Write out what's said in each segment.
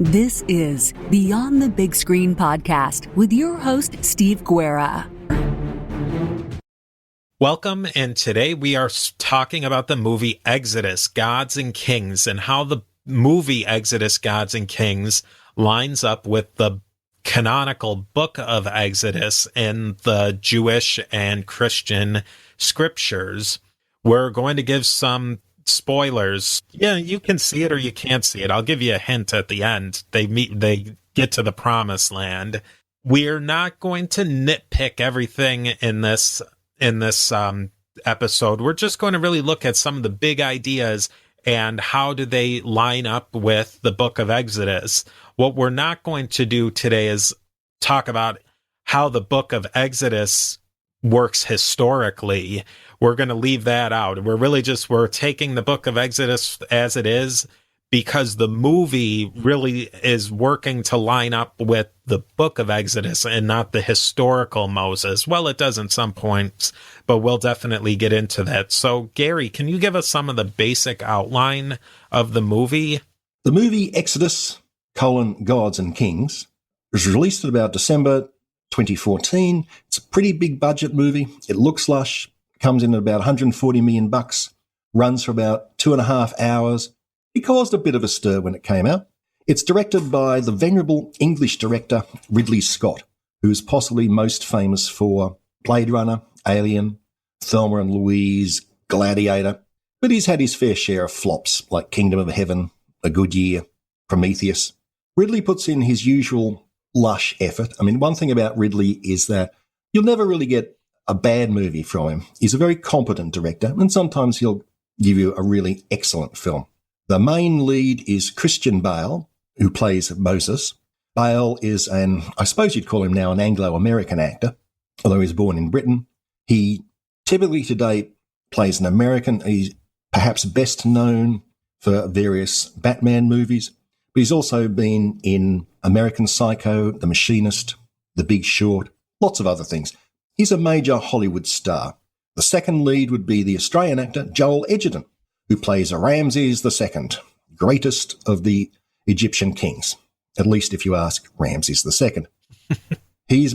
This is Beyond the Big Screen podcast with your host, Steve Guerra. Welcome, and today we are talking about the movie Exodus, Gods and Kings, and how the movie Exodus, Gods and Kings lines up with the canonical book of Exodus in the Jewish and Christian scriptures. We're going to give some spoilers. Yeah, you can see it or you can't see it. I'll give you a hint at the end. They get to the promised land. We're not going to nitpick everything in this episode. We're just going to really look at some of the big ideas and how do they line up with the book of Exodus. What we're not going to do today is talk about how the book of Exodus works historically. We're going to leave that out. We're taking the book of Exodus as it is because the movie really is working to line up with the book of Exodus and not the historical Moses. Well, it does in some points, but we'll definitely get into that. So, Gary, can you give us some of the basic outline of the movie? The movie Exodus, Gods and Kings was released in about December 2014. It's a pretty big budget movie. It looks lush. Comes in at about $140 million, runs for about 2.5 hours. It caused a bit of a stir when it came out. It's directed by the venerable English director Ridley Scott, who's possibly most famous for Blade Runner, Alien, Thelma and Louise, Gladiator, but he's had his fair share of flops like Kingdom of Heaven, A Good Year, Prometheus. Ridley puts in his usual lush effort. I mean, one thing about Ridley is that you'll never really get a bad movie from him. He's a very competent director, and sometimes he'll give you a really excellent film. The main lead is Christian Bale, who plays Moses. Bale is I suppose you'd call him now an Anglo-American actor, although he's born in Britain. He typically today plays an American. He's perhaps best known for various Batman movies, but he's also been in American Psycho, The Machinist, The Big Short, lots of other things. He's a major Hollywood star. The second lead would be the Australian actor Joel Edgerton, who plays Ramses II, greatest of the Egyptian kings, at least if you ask Ramses II. He's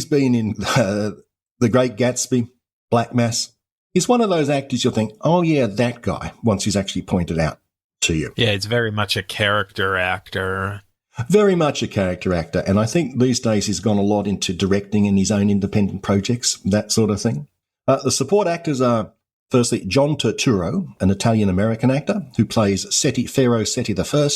been in The Great Gatsby, Black Mass. He's one of those actors you'll think, oh yeah, that guy, once he's actually pointed out to you. Yeah, he's very much a character actor. Very much a character actor, and I think these days he's gone a lot into directing in his own independent projects, that sort of thing. The support actors are, firstly, John Turturro, an Italian-American actor who plays Pharaoh Seti I,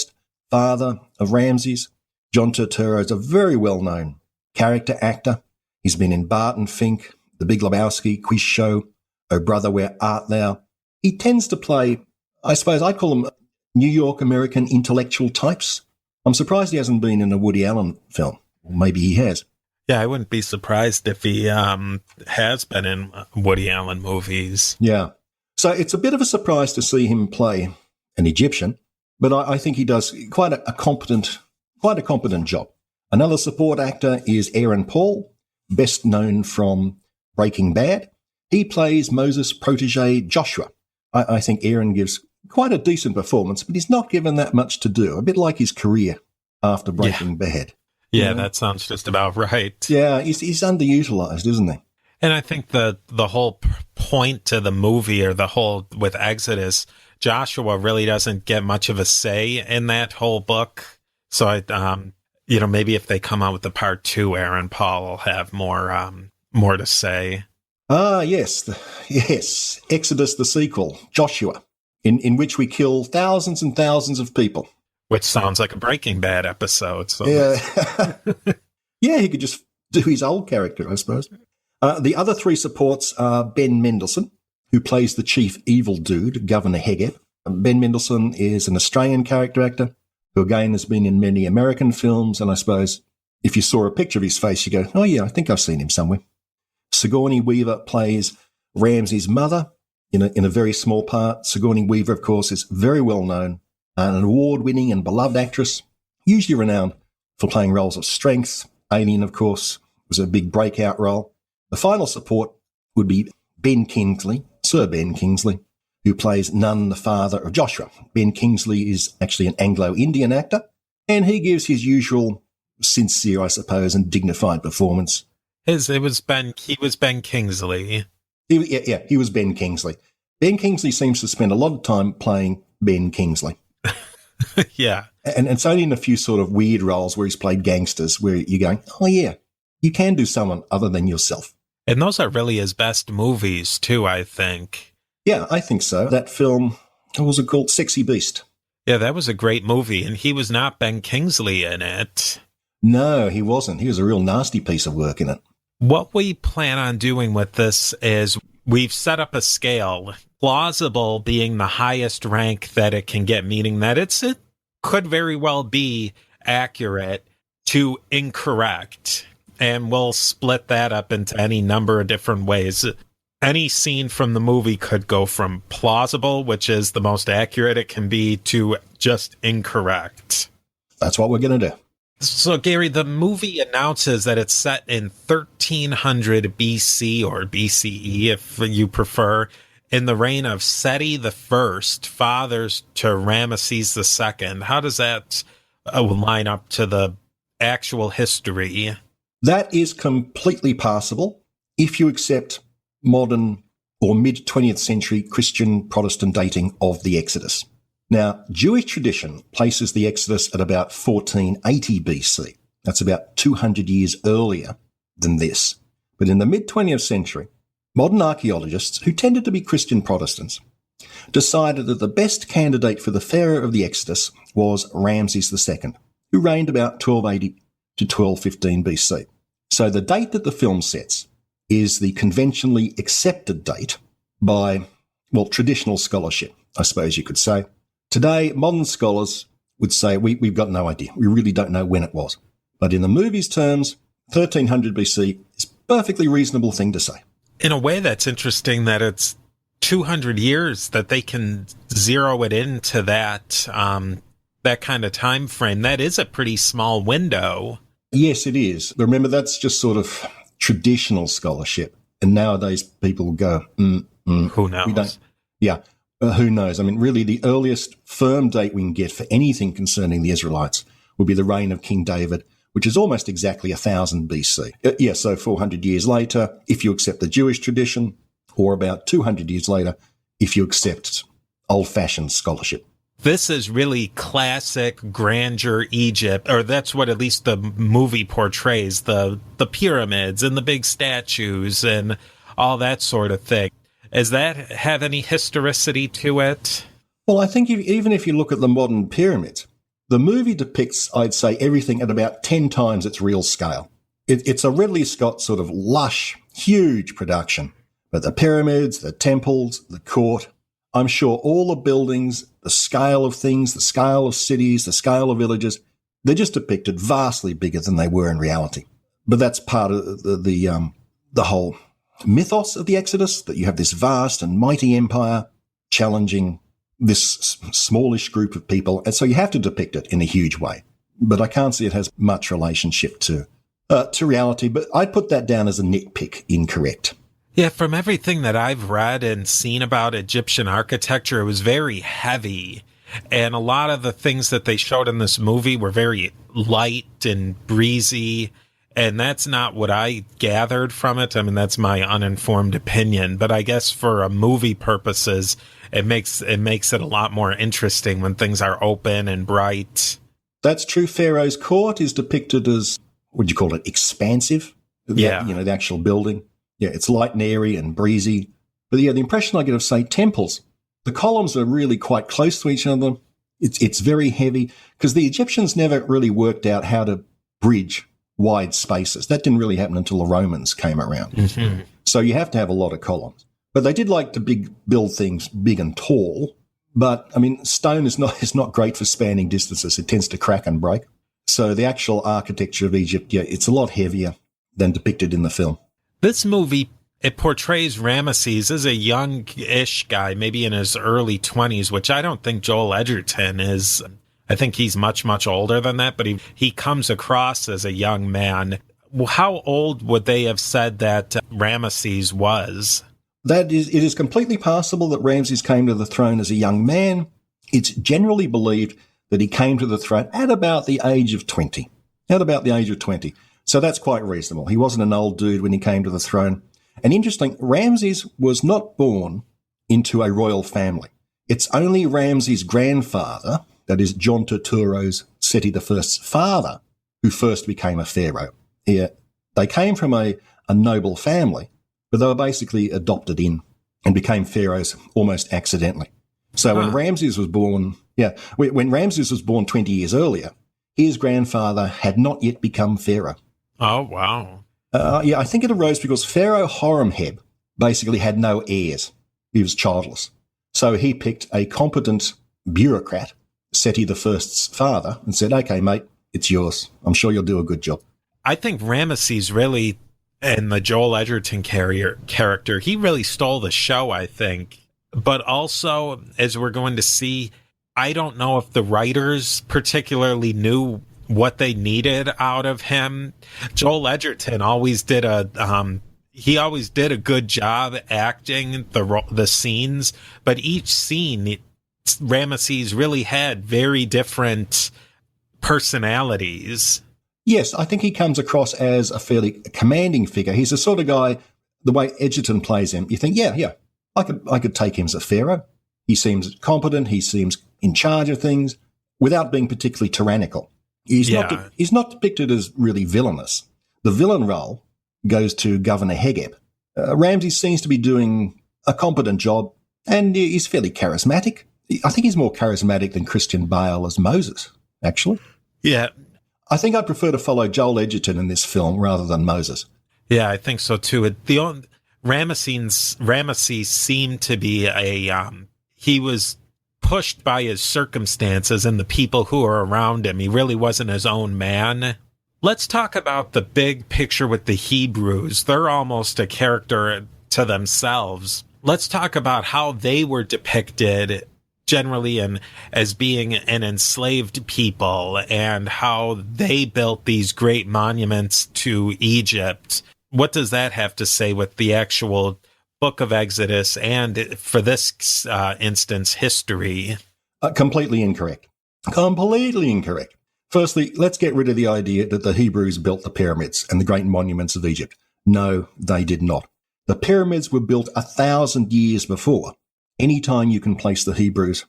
father of Ramses. John Turturro is a very well-known character actor. He's been in Barton Fink, The Big Lebowski, Quiz Show, Oh Brother, Where Art Thou? He tends to play, I suppose I'd call them New York American intellectual types. I'm surprised he hasn't been in a Woody Allen film. Or maybe he has. Yeah, I wouldn't be surprised if he has been in Woody Allen movies. Yeah. So it's a bit of a surprise to see him play an Egyptian, but I think he does quite a competent job. Another support actor is Aaron Paul, best known from Breaking Bad. He plays Moses' protege Joshua. I think Aaron gives quite a decent performance, but he's not given that much to do, a bit like his career after Breaking Bad. Yeah, that sounds just about right. Yeah, he's underutilized, isn't he? And I think the whole point to the movie, or the whole with Exodus, Joshua really doesn't get much of a say in that whole book. So maybe if they come out with the part 2, Aaron Paul will have more to say. Yes, Exodus the sequel, Joshua, in which we kill thousands and thousands of people. Which sounds like a Breaking Bad episode. So yeah. Yeah, he could just do his old character, I suppose. The other 3 supports are Ben Mendelsohn, who plays the chief evil dude, Governor Hegep. Ben Mendelsohn is an Australian character actor who, again, has been in many American films, and I suppose if you saw a picture of his face, you go, oh yeah, I think I've seen him somewhere. Sigourney Weaver plays Ramses' mother in a very small part. Sigourney Weaver, of course, is very well known, an award-winning and beloved actress, usually renowned for playing roles of strength. Alien, of course, was a big breakout role. The final support would be Ben Kingsley, Sir Ben Kingsley, who plays Nun, the father of Joshua. Ben Kingsley is actually an Anglo-Indian actor And he gives his usual sincere, I suppose, and dignified performance. He was Ben Kingsley. He was Ben Kingsley. Ben Kingsley seems to spend a lot of time playing Ben Kingsley. Yeah. And it's only in a few sort of weird roles where he's played gangsters where you're going, oh yeah, you can do someone other than yourself. And those are really his best movies too, I think. Yeah, I think so. That film, what was it called? Sexy Beast. Yeah, that was a great movie, and he was not Ben Kingsley in it. No, he wasn't. He was a real nasty piece of work in it. What we plan on doing with this is we've set up a scale, plausible being the highest rank that it can get, meaning that it could very well be accurate to incorrect. And we'll split that up into any number of different ways. Any scene from the movie could go from plausible, which is the most accurate it can be, to just incorrect. That's what we're going to do. So, Gary, the movie announces that it's set in 1300 BC or BCE, if you prefer, in the reign of Seti I, fathers to Ramesses II. How does that line up to the actual history? That is completely passable if you accept modern or mid-20th century Christian Protestant dating of the Exodus. Now, Jewish tradition places the Exodus at about 1480 BC. That's about 200 years earlier than this. But in the mid-20th century, modern archaeologists, who tended to be Christian Protestants, decided that the best candidate for the Pharaoh of the Exodus was Ramses II, who reigned about 1280 to 1215 BC. So the date that the film sets is the conventionally accepted date by, well, traditional scholarship, I suppose you could say. Today, modern scholars would say we've got no idea. We really don't know when it was. But in the movie's terms, 1300 BC is a perfectly reasonable thing to say. In a way, that's interesting that it's 200 years that they can zero it into that kind of time frame. That is a pretty small window. Yes, it is. Remember, that's just sort of traditional scholarship. And nowadays people go, who knows? We don't, yeah. Who knows? I mean, really, the earliest firm date we can get for anything concerning the Israelites would be the reign of King David, which is almost exactly 1000 BC. So 400 years later, if you accept the Jewish tradition, or about 200 years later, if you accept old-fashioned scholarship. This is really classic grandeur Egypt, or that's what at least the movie portrays, the pyramids and the big statues and all that sort of thing. Does that have any historicity to it? Well, I think even if you look at the modern pyramids, the movie depicts, I'd say, everything at about 10 times its real scale. It's a Ridley Scott sort of lush, huge production. But the pyramids, the temples, the court, I'm sure all the buildings, the scale of things, the scale of cities, the scale of villages, they're just depicted vastly bigger than they were in reality. But that's part of the whole mythos of the Exodus, that you have this vast and mighty empire challenging this smallish group of people. And so you have to depict it in a huge way. But I can't see it has much relationship to reality. But I'd put that down as a nitpick, incorrect. Yeah, from everything that I've read and seen about Egyptian architecture, it was very heavy. And a lot of the things that they showed in this movie were very light and breezy. And that's not what I gathered from it. I mean, that's my uninformed opinion. But I guess for movie purposes, it makes it a lot more interesting when things are open and bright. That's true. Pharaoh's court is depicted as, what do you call it, expansive? Yeah. The actual building. Yeah, it's light and airy and breezy. But yeah, the impression I get of, say, temples, the columns are really quite close to each other. It's very heavy because the Egyptians never really worked out how to bridge wide spaces. That didn't really happen until the Romans came around. Mm-hmm. So you have to have a lot of columns. But they did like to build things big and tall. But, I mean, stone is not great for spanning distances. It tends to crack and break. So the actual architecture of Egypt, yeah, it's a lot heavier than depicted in the film. This movie, it portrays Ramesses as a young-ish guy, maybe in his early 20s, which I don't think Joel Edgerton is. I think he's much, much older than that, but he comes across as a young man. How old would they have said that Ramesses was? It is completely possible that Ramses came to the throne as a young man. It's generally believed that he came to the throne at about the age of 20. At about the age of 20. So that's quite reasonable. He wasn't an old dude when he came to the throne. And interesting, Ramses was not born into a royal family. It's only Ramses' grandfather, that is John Turturro's Seti I's father, who first became a pharaoh. Yeah, they came from a noble family, but they were basically adopted in and became pharaohs almost accidentally. So when Ramses was born, when Ramses was born 20 years earlier, his grandfather had not yet become pharaoh. Oh, wow. I think it arose because Pharaoh Horemheb basically had no heirs. He was childless. So he picked a competent bureaucrat, Seti I's father, and said, okay, mate, it's yours. I'm sure you'll do a good job. I think Ramesses really, and the Joel Edgerton character, he really stole the show, I think. But also, as we're going to see, I don't know if the writers particularly knew what they needed out of him. Joel Edgerton always did a good job acting the scenes, but each scene, Ramesses really had very different personalities. Yes, I think he comes across as a fairly commanding figure. He's the sort of guy, the way Edgerton plays him, you think, I could take him as a pharaoh. He seems competent. He seems in charge of things without being particularly tyrannical. He's not depicted as really villainous. The villain role goes to Governor Hegeb. Ramses seems to be doing a competent job, and he's fairly charismatic. I think he's more charismatic than Christian Bale as Moses, actually. Yeah. I think I'd prefer to follow Joel Edgerton in this film rather than Moses. Yeah, I think so too. Ramesses seemed to be he was pushed by his circumstances and the people who are around him. He really wasn't his own man. Let's talk about the big picture with the Hebrews. They're almost a character to themselves. Let's talk about how they were depicted generally as being an enslaved people and how they built these great monuments to Egypt. What does that have to say with the actual Book of Exodus and, for this instance, history? Completely incorrect. Completely incorrect. Firstly, let's get rid of the idea that the Hebrews built the pyramids and the great monuments of Egypt. No, they did not. The pyramids were built 1,000 years before any time you can place the Hebrews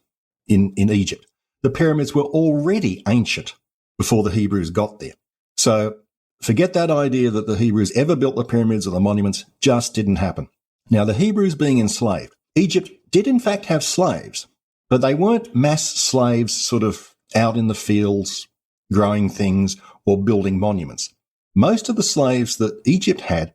in Egypt. The pyramids were already ancient before the Hebrews got there. So forget that idea that the Hebrews ever built the pyramids or the monuments. Just didn't happen. Now, the Hebrews being enslaved, Egypt did in fact have slaves, but they weren't mass slaves sort of out in the fields growing things or building monuments. Most of the slaves that Egypt had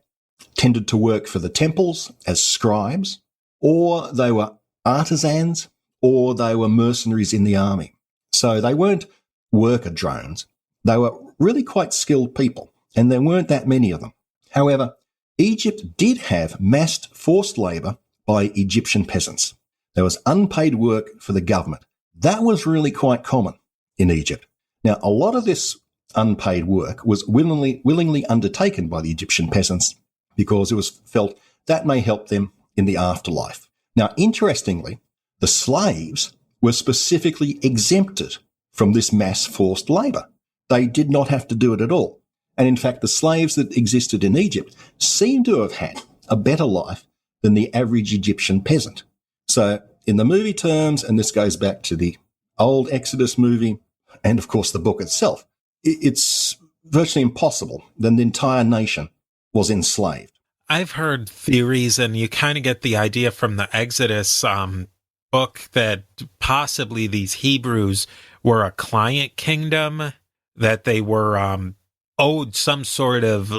tended to work for the temples as scribes, or they were artisans, or they were mercenaries in the army. So they weren't worker drones. They were really quite skilled people, and there weren't that many of them. However, Egypt did have massed forced labour by Egyptian peasants. There was unpaid work for the government. That was really quite common in Egypt. Now, a lot of this unpaid work was willingly undertaken by the Egyptian peasants because it was felt that may help them in the afterlife. Now, interestingly, the slaves were specifically exempted from this mass forced labour. They did not have to do it at all. And in fact, the slaves that existed in Egypt seem to have had a better life than the average Egyptian peasant. So in the movie terms, and this goes back to the old Exodus movie and, of course, the book itself, it's virtually impossible that the entire nation was enslaved. I've heard theories, and you kind of get the idea from the Exodus book that possibly these Hebrews were a client kingdom, that they were owed some sort of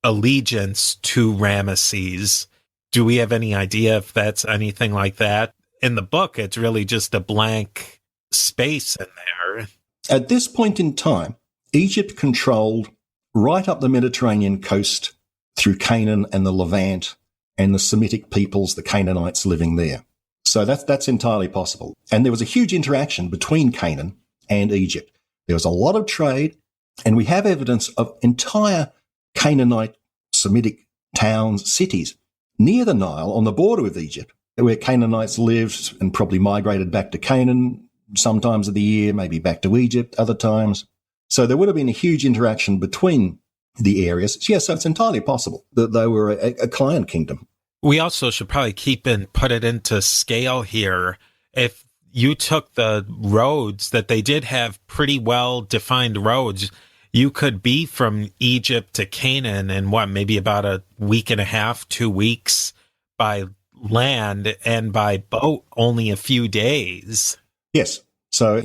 allegiance to Ramesses. Do we have any idea if that's anything like that? In the book, it's really just a blank space in there. At this point in time, Egypt controlled right up the Mediterranean coast through Canaan and the Levant and the Semitic peoples, the Canaanites living there. So that's entirely possible. And there was a huge interaction between Canaan and Egypt. There was a lot of trade, and we have evidence of entire Canaanite Semitic towns, cities near the Nile on the border with Egypt, where Canaanites lived and probably migrated back to Canaan, sometimes of the year, maybe back to Egypt other times. So there would have been a huge interaction between the areas. Yes, so it's entirely possible that they were a client kingdom. We also should probably put it into scale here. If you took the roads that they did have pretty well defined roads, you could be from Egypt to Canaan in maybe about a week and a half, 2 weeks by land, and by boat only a few days. Yes. So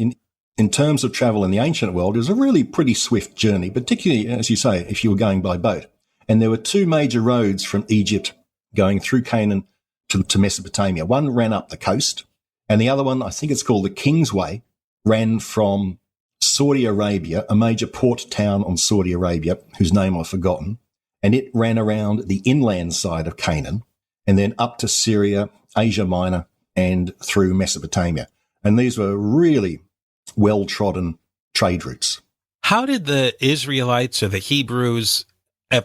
in terms of travel in the ancient world, it was a really pretty swift journey, particularly, as you say, if you were going by boat. And there were two major roads from Egypt going through Canaan to Mesopotamia. One ran up the coast, and the other one, I think it's called the King's Way, ran from Saudi Arabia, a major port town on Saudi Arabia, whose name I've forgotten, and it ran around the inland side of Canaan, and then up to Syria, Asia Minor, and through Mesopotamia. And these were really well-trodden trade routes. How did the Israelites or the Hebrews,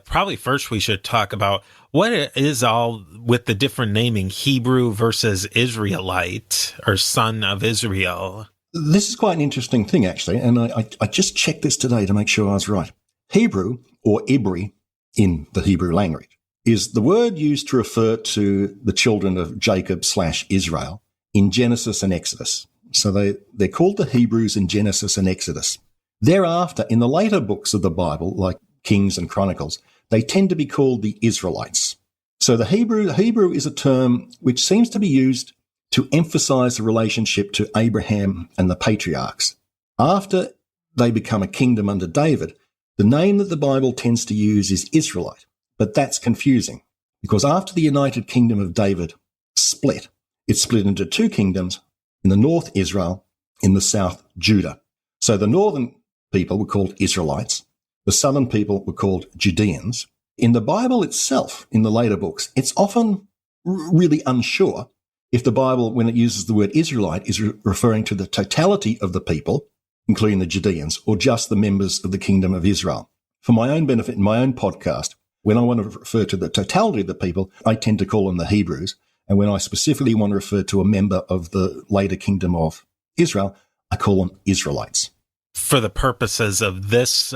probably first we should talk about what is all with the different naming, Hebrew versus Israelite or son of Israel? This is quite an interesting thing, actually, and I just checked this today to make sure I was right. Hebrew, or Ibri in the Hebrew language, is the word used to refer to the children of Jacob/Israel in Genesis and Exodus. So they're called the Hebrews in Genesis and Exodus. Thereafter, in the later books of the Bible, like Kings and Chronicles, they tend to be called the Israelites. So the Hebrew is a term which seems to be used to emphasize the relationship to Abraham and the patriarchs. After they become a kingdom under David, the name that the Bible tends to use is Israelite. But that's confusing because after the United Kingdom of David split, it split into two kingdoms, in the north Israel, in the south Judah. So the northern people were called Israelites. The southern people were called Judeans. In the Bible itself, in the later books, it's often really unsure if the Bible, when it uses the word Israelite, is referring to the totality of the people, including the Judeans, or just the members of the kingdom of Israel. For my own benefit, in my own podcast, when I want to refer to the totality of the people, I tend to call them the Hebrews. And when I specifically want to refer to a member of the later kingdom of Israel, I call them Israelites. For the purposes of this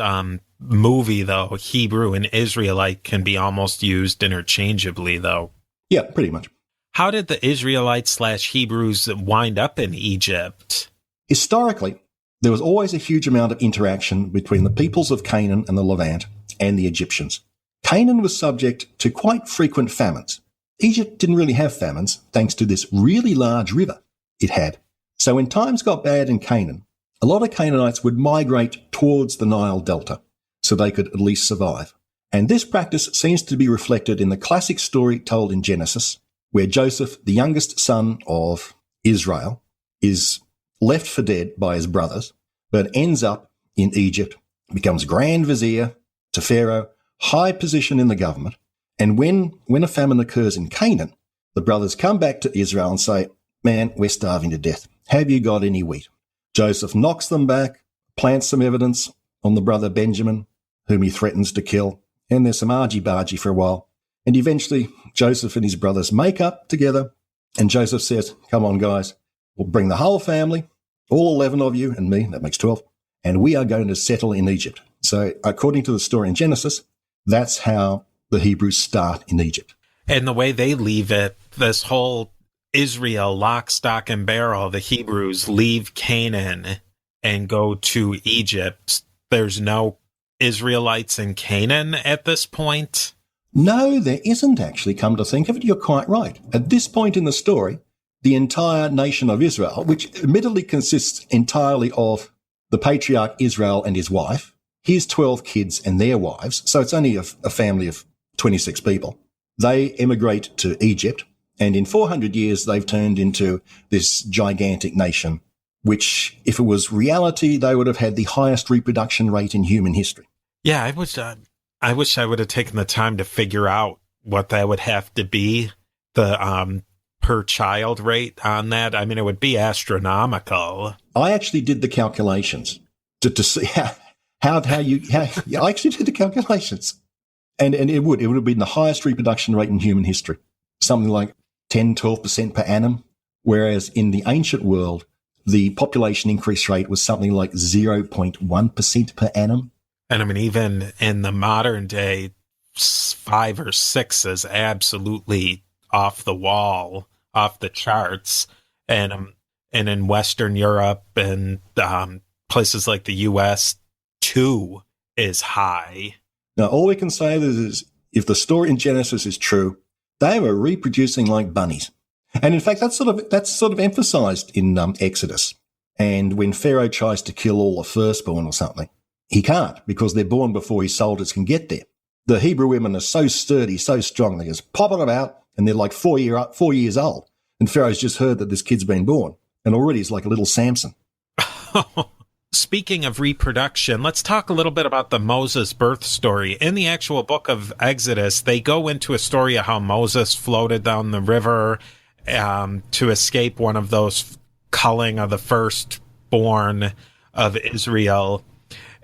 movie, though, Hebrew and Israelite can be almost used interchangeably, though. Yeah, pretty much. How did the Israelites/Hebrews wind up in Egypt? Historically, there was always a huge amount of interaction between the peoples of Canaan and the Levant and the Egyptians. Canaan was subject to quite frequent famines. Egypt didn't really have famines thanks to this really large river it had. So when times got bad in Canaan, a lot of Canaanites would migrate towards the Nile Delta so they could at least survive. And this practice seems to be reflected in the classic story told in Genesis, where Joseph, the youngest son of Israel, is left for dead by his brothers, but ends up in Egypt, becomes Grand Vizier to Pharaoh, high position in the government. And when a famine occurs in Canaan, the brothers come back to Israel and say, "Man, we're starving to death. Have you got any wheat?" Joseph knocks them back, plants some evidence on the brother Benjamin, whom he threatens to kill, and there's some argy-bargy for a while. And eventually, Joseph and his brothers make up together, and Joseph says, "Come on, guys, we'll bring the whole family, all 11 of you and me, that makes 12, and we are going to settle in Egypt." So according to the story in Genesis, that's how the Hebrews start in Egypt. And the way they leave it, this whole Israel, lock, stock, and barrel, the Hebrews leave Canaan and go to Egypt. There's no Israelites in Canaan at this point? No, there isn't actually, come to think of it. You're quite right. At this point in the story, the entire nation of Israel, which admittedly consists entirely of the patriarch Israel and his wife, his 12 kids and their wives, so it's only a family of 26 people. They emigrate to Egypt, and in 400 years, they've turned into this gigantic nation, which, if it was reality, they would have had the highest reproduction rate in human history. Yeah, I wish I would have taken the time to figure out what that would have to be, the per child rate on that. I mean, it would be astronomical. I actually did the calculations to see how I actually did the calculations. And it would have been the highest reproduction rate in human history, something like 10, 12% per annum. Whereas in the ancient world, the population increase rate was something like 0.1% per annum. And I mean, even in the modern day, 5 or 6 is absolutely off the wall, off the charts. And in Western Europe and places like the US, 2 is high. Now, all we can say is if the story in Genesis is true, they were reproducing like bunnies. And in fact, that's sort of emphasized in Exodus. And when Pharaoh tries to kill all the firstborn or something, he can't because they're born before his soldiers can get there. The Hebrew women are so sturdy, so strong, they just popping them out, and they're like 4 years old. And Pharaoh's just heard that this kid's been born, and already he's like a little Samson. Speaking of reproduction, let's talk a little bit about the Moses birth story. In the actual book of Exodus, they go into a story of how Moses floated down the river to escape one of those culling of the firstborn of Israel.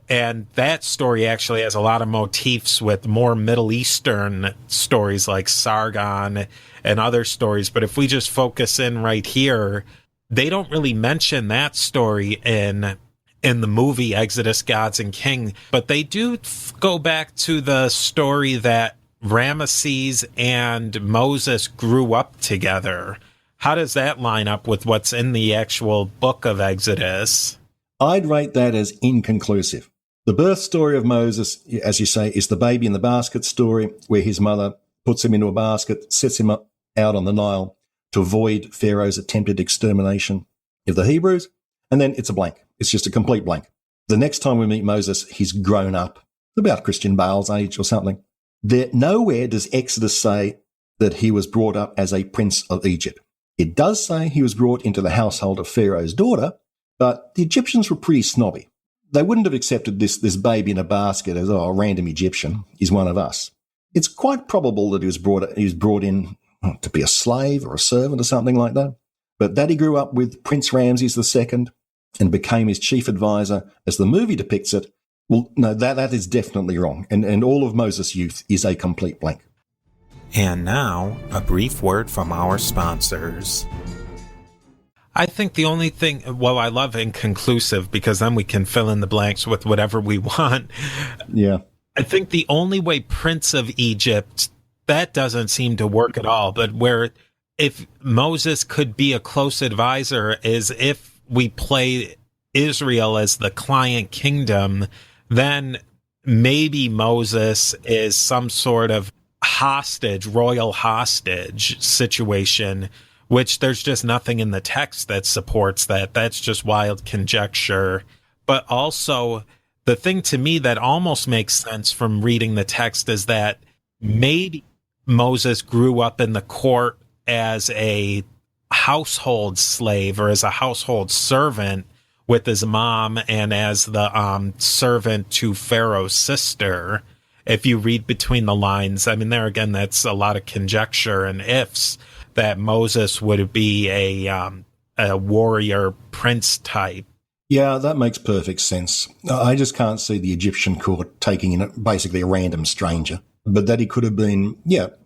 And that story actually has a lot of motifs with more Middle Eastern stories like Sargon and other stories. But if we just focus in right here, they don't really mention that story in the movie Exodus, Gods and King. But they do go back to the story that Ramesses and Moses grew up together. How does that line up with what's in the actual book of Exodus? I'd rate that as inconclusive. The birth story of Moses, as you say, is the baby in the basket story where his mother puts him into a basket, sets him up out on the Nile to avoid Pharaoh's attempted extermination of the Hebrews. And then it's a blank. It's just a complete blank. The next time we meet Moses, he's grown up, about Christian Bale's age or something. Nowhere does Exodus say that he was brought up as a prince of Egypt. It does say he was brought into the household of Pharaoh's daughter, but the Egyptians were pretty snobby. They wouldn't have accepted this baby in a basket as, a random Egyptian. He's one of us. It's quite probable that he was brought in to be a slave or a servant or something like that. But that he grew up with Prince Ramses II and became his chief advisor, as the movie depicts it, well, no, that is definitely wrong. And all of Moses' youth is a complete blank. And now, a brief word from our sponsors. I think the only thing, well, I love inconclusive because then we can fill in the blanks with whatever we want. Yeah. I think the only way Prince of Egypt, that doesn't seem to work at all. But where if Moses could be a close advisor is if we play Israel as the client kingdom, then maybe Moses is some sort of hostage, royal hostage situation, which there's just nothing in the text that supports that. That's just wild conjecture. But also, the thing to me that almost makes sense from reading the text is that maybe Moses grew up in the court as a household slave or as a household servant with his mom and as the servant to Pharaoh's sister. If you read between the lines, I mean, there again, that's a lot of conjecture and ifs that Moses would be a warrior prince type. Yeah, that makes perfect sense. I just can't see the Egyptian court taking in basically a random stranger. But that he could have been,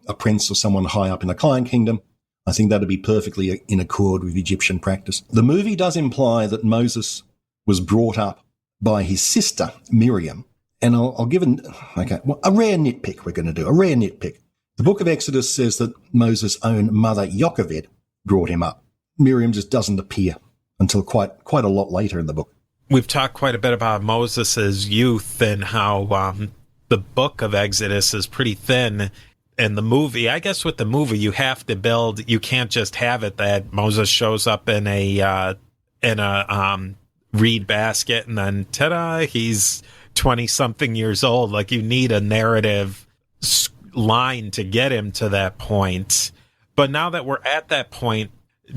a prince or someone high up in the client kingdom, I think that would be perfectly in accord with Egyptian practice. The movie does imply that Moses was brought up by his sister, Miriam. And I'll give a rare nitpick we're going to do, a rare nitpick. The book of Exodus says that Moses' own mother, Jochebed, brought him up. Miriam just doesn't appear until quite a lot later in the book. We've talked quite a bit about Moses' youth and how the book of Exodus is pretty thin. And the movie, I guess with the movie, you have to build, you can't just have it that Moses shows up in a reed basket and then, ta-da, he's 20-something years old. Like, you need a narrative line to get him to that point. But now that we're at that point,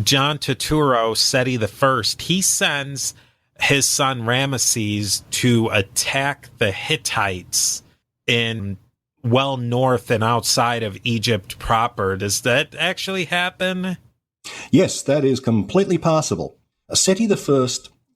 John Turturro, Seti I, he sends his son Ramesses to attack the Hittites in well north and outside of Egypt proper. Does that actually happen? Yes, that is completely possible. Seti I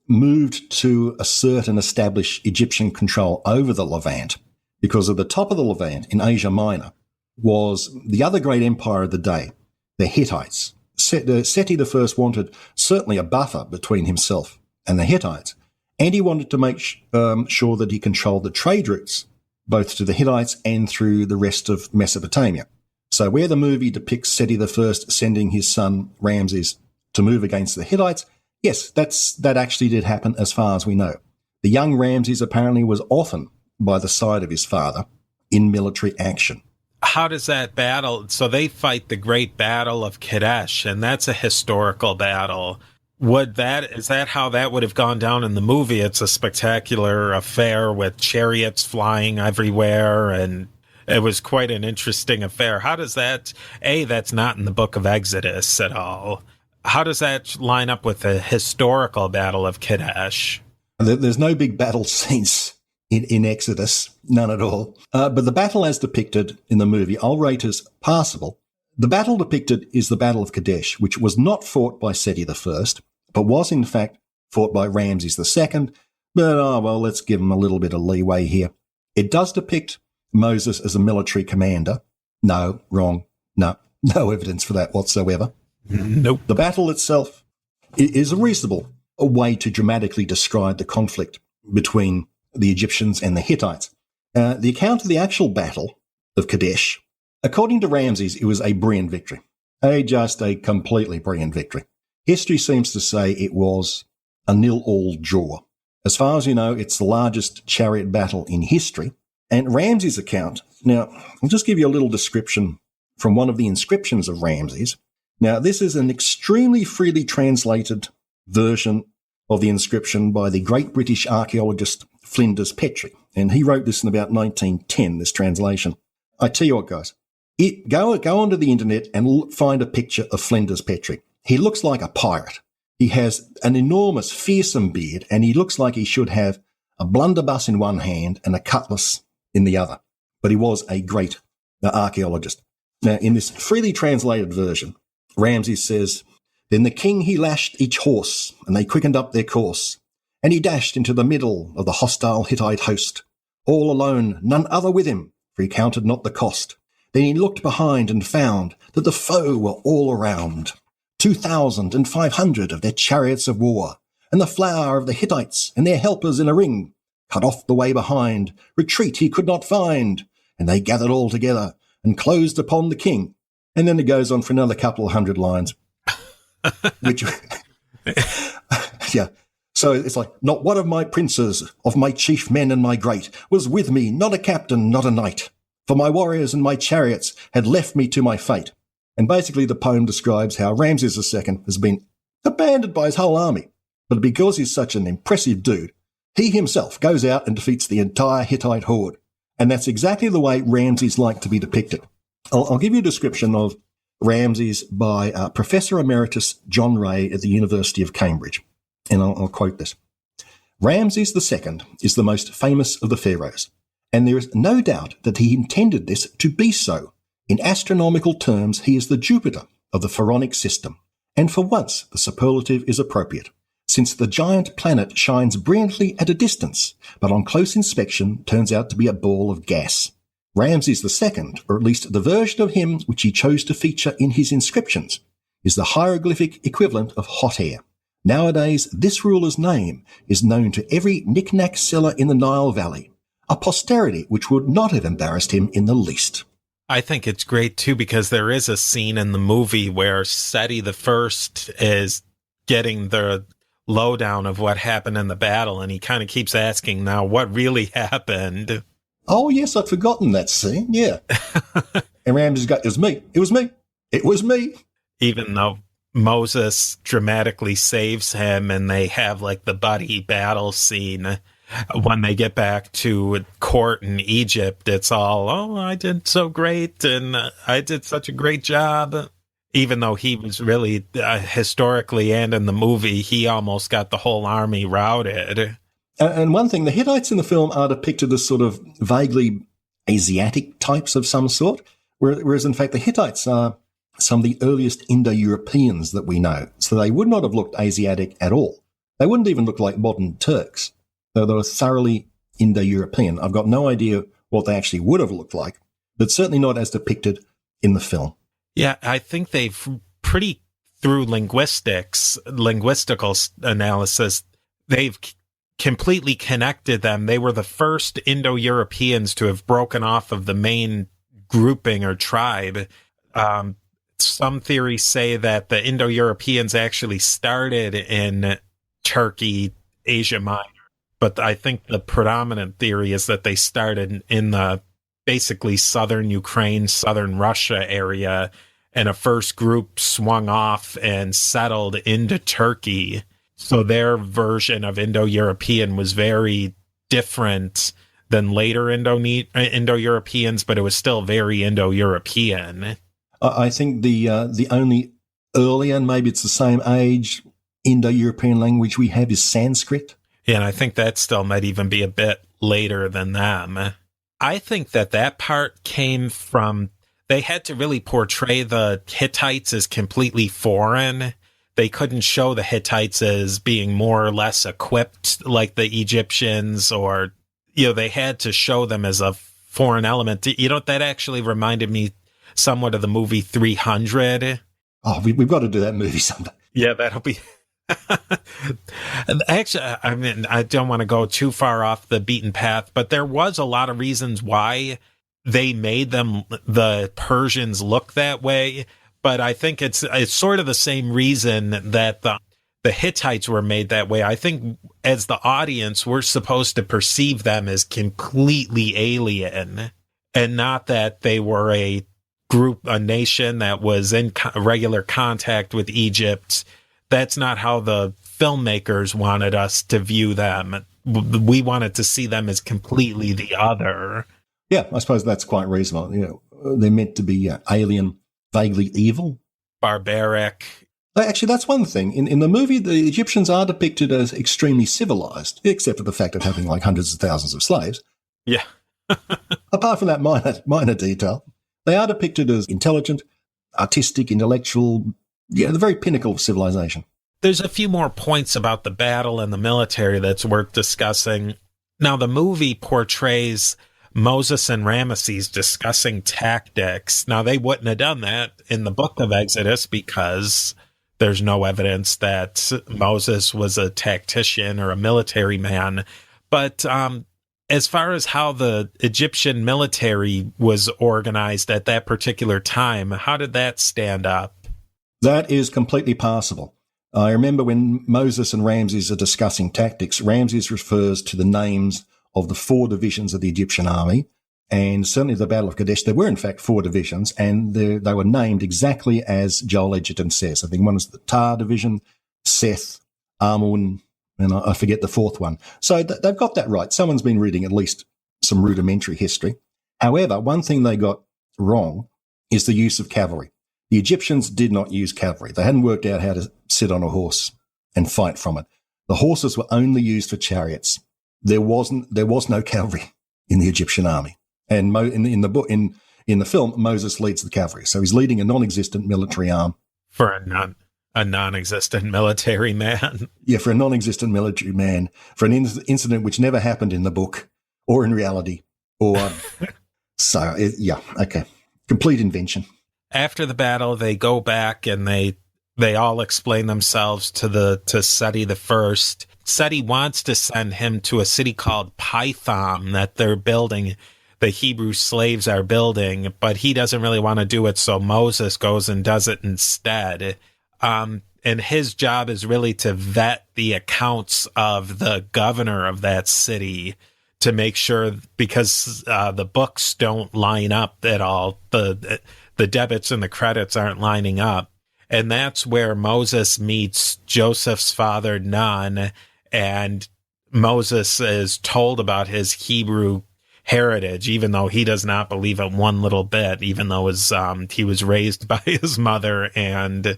moved to assert and establish Egyptian control over the Levant because at the top of the Levant in Asia Minor was the other great empire of the day, the Hittites. Seti I wanted certainly a buffer between himself and the Hittites, and he wanted to make sure that he controlled the trade routes, both to the Hittites and through the rest of Mesopotamia. So where the movie depicts Seti I sending his son Ramses to move against the Hittites, yes, that actually did happen as far as we know. The young Ramses apparently was often by the side of his father in military action. How does that battle? So they fight the Great Battle of Kadesh, and that's a historical battle. Is that how that would have gone down in the movie? It's a spectacular affair with chariots flying everywhere, and it was quite an interesting affair. How does that, that's not in the book of Exodus at all. How does that line up with the historical Battle of Kadesh? There's no big battle scenes in Exodus, none at all. But the battle as depicted in the movie, I'll rate as passable. The battle depicted is the Battle of Kadesh, which was not fought by Seti I, but was in fact fought by Ramses II. But, let's give him a little bit of leeway here. It does depict Moses as a military commander. No, wrong. No evidence for that whatsoever. Nope. The battle itself is a reasonable way to dramatically describe the conflict between the Egyptians and the Hittites. The account of the actual battle of Kadesh, according to Ramses, it was a brilliant victory. Just a completely brilliant victory. History seems to say it was a 0-0 draw. As far as you know, it's the largest chariot battle in history. And Ramses' account, now, I'll just give you a little description from one of the inscriptions of Ramses. Now, this is an extremely freely translated version of the inscription by the great British archaeologist Flinders Petrie. And he wrote this in about 1910, this translation. I tell you what, guys, go onto the internet and find a picture of Flinders Petrie. He looks like a pirate. He has an enormous, fearsome beard, and he looks like he should have a blunderbuss in one hand and a cutlass in the other. But he was a great archaeologist. Now, in this freely translated version, Ramses says, "Then the king he lashed each horse, and they quickened up their course. And he dashed into the middle of the hostile Hittite host, all alone, none other with him, for he counted not the cost. Then he looked behind and found that the foe were all around, 2,500 of their chariots of war, and the flower of the Hittites and their helpers in a ring. Cut off the way behind, retreat he could not find, and they gathered all together and closed upon the king." And then it goes on for another couple of hundred lines. Which, yeah. So it's like, "Not one of my princes, of my chief men and my great, was with me, not a captain, not a knight. For my warriors and my chariots had left me to my fate." And basically the poem describes how Ramses II has been abandoned by his whole army. But because he's such an impressive dude, he himself goes out and defeats the entire Hittite horde. And that's exactly the way Ramses liked to be depicted. I'll give you a description of Ramses by Professor Emeritus John Ray at the University of Cambridge. And I'll quote this. "Ramses II is the most famous of the pharaohs, and there is no doubt that he intended this to be so. In astronomical terms, he is the Jupiter of the pharaonic system, and for once the superlative is appropriate, since the giant planet shines brilliantly at a distance, but on close inspection turns out to be a ball of gas. Ramses II, or at least the version of him which he chose to feature in his inscriptions, is the hieroglyphic equivalent of hot air. Nowadays, this ruler's name is known to every knick-knack seller in the Nile Valley, a posterity which would not have embarrassed him in the least." I think it's great, too, because there is a scene in the movie where Seti I is getting the lowdown of what happened in the battle, and he kind of keeps asking now what really happened. Oh, yes, I'd forgotten that scene, yeah. And Ramses got, "It was me. It was me. It was me." Even though Moses dramatically saves him and they have like the buddy battle scene, when they get back to court in Egypt, it's all, "Oh, I did so great and I did such a great job." Even though he was really, historically and in the movie, he almost got the whole army routed. And one thing, the Hittites in the film are depicted as sort of vaguely Asiatic types of some sort, whereas in fact the Hittites are some of the earliest Indo-Europeans that we know. So they would not have looked Asiatic at all. They wouldn't even look like modern Turks, though they were thoroughly Indo-European. I've got no idea what they actually would have looked like, but certainly not as depicted in the film. Yeah, I think they've pretty through linguistical analysis, they've completely connected them. They were the first Indo-Europeans to have broken off of the main grouping or tribe. Some theories say that the Indo-Europeans actually started in Turkey, Asia Minor, but I think the predominant theory is that they started in the basically southern Ukraine, southern Russia area, and a first group swung off and settled into Turkey. So their version of Indo-European was very different than later Indo-Europeans, but it was still very Indo-European. I think the only earlier, and maybe it's the same age, Indo-European language we have is Sanskrit. Yeah, and I think that still might even be a bit later than them. I think that part came from, they had to really portray the Hittites as completely foreign. They couldn't show the Hittites as being more or less equipped like the Egyptians, or, they had to show them as a foreign element. That actually reminded me somewhat of the movie 300. Oh, we've got to do that movie someday. Yeah, that'll be... Actually, I mean, I don't want to go too far off the beaten path, but there was a lot of reasons why they made the Persians look that way. But I think it's sort of the same reason that the Hittites were made that way. I think as the audience, we're supposed to perceive them as completely alien, and not that they were a nation that was in regular contact with Egypt. That's not how the filmmakers wanted us to view them. We wanted to see them as completely the other. Yeah, I suppose that's quite reasonable. They're meant to be alien, vaguely evil, barbaric. Actually, that's one thing. In the movie, the Egyptians are depicted as extremely civilized, except for the fact of having like hundreds of thousands of slaves. Yeah. Apart from that minor detail, they are depicted as intelligent, artistic, intellectual. Yeah, the very pinnacle of civilization. There's a few more points about the battle and the military that's worth discussing. Now, the movie portrays Moses and Ramesses discussing tactics. Now, they wouldn't have done that in the book of Exodus because there's no evidence that Moses was a tactician or a military man. But as far as how the Egyptian military was organized at that particular time, how did that stand up? That is completely passable. I remember when Moses and Ramses are discussing tactics, Ramses refers to the names of the 4 divisions of the Egyptian army, and certainly the Battle of Kadesh, there were in fact 4 divisions, and they were named exactly as Joel Edgerton says. I think one was the Tar division, Seth, Amun, and I forget the 4th one. So they've got that right. Someone's been reading at least some rudimentary history. However, one thing they got wrong is the use of cavalry. The Egyptians did not use cavalry. They hadn't worked out how to sit on a horse and fight from it. The horses were only used for chariots. There was no cavalry in the Egyptian army. And in the film, Moses leads the cavalry. So he's leading a non-existent military arm. For a non-existent military man. Yeah, for a non-existent military man, for an incident which never happened in the book or in reality. Or okay. Complete invention. After the battle, they go back and they all explain themselves to Seti the First. Seti wants to send him to a city called Pithom that they're building. The Hebrew slaves are building, but he doesn't really want to do it, so Moses goes and does it instead. And his job is really to vet the accounts of the governor of that city to make sure, because the books don't line up at all. The debits and the credits aren't lining up. And that's where Moses meets Joseph's father, Nun, and Moses is told about his Hebrew heritage, even though he does not believe it one little bit, even though he was raised by his mother and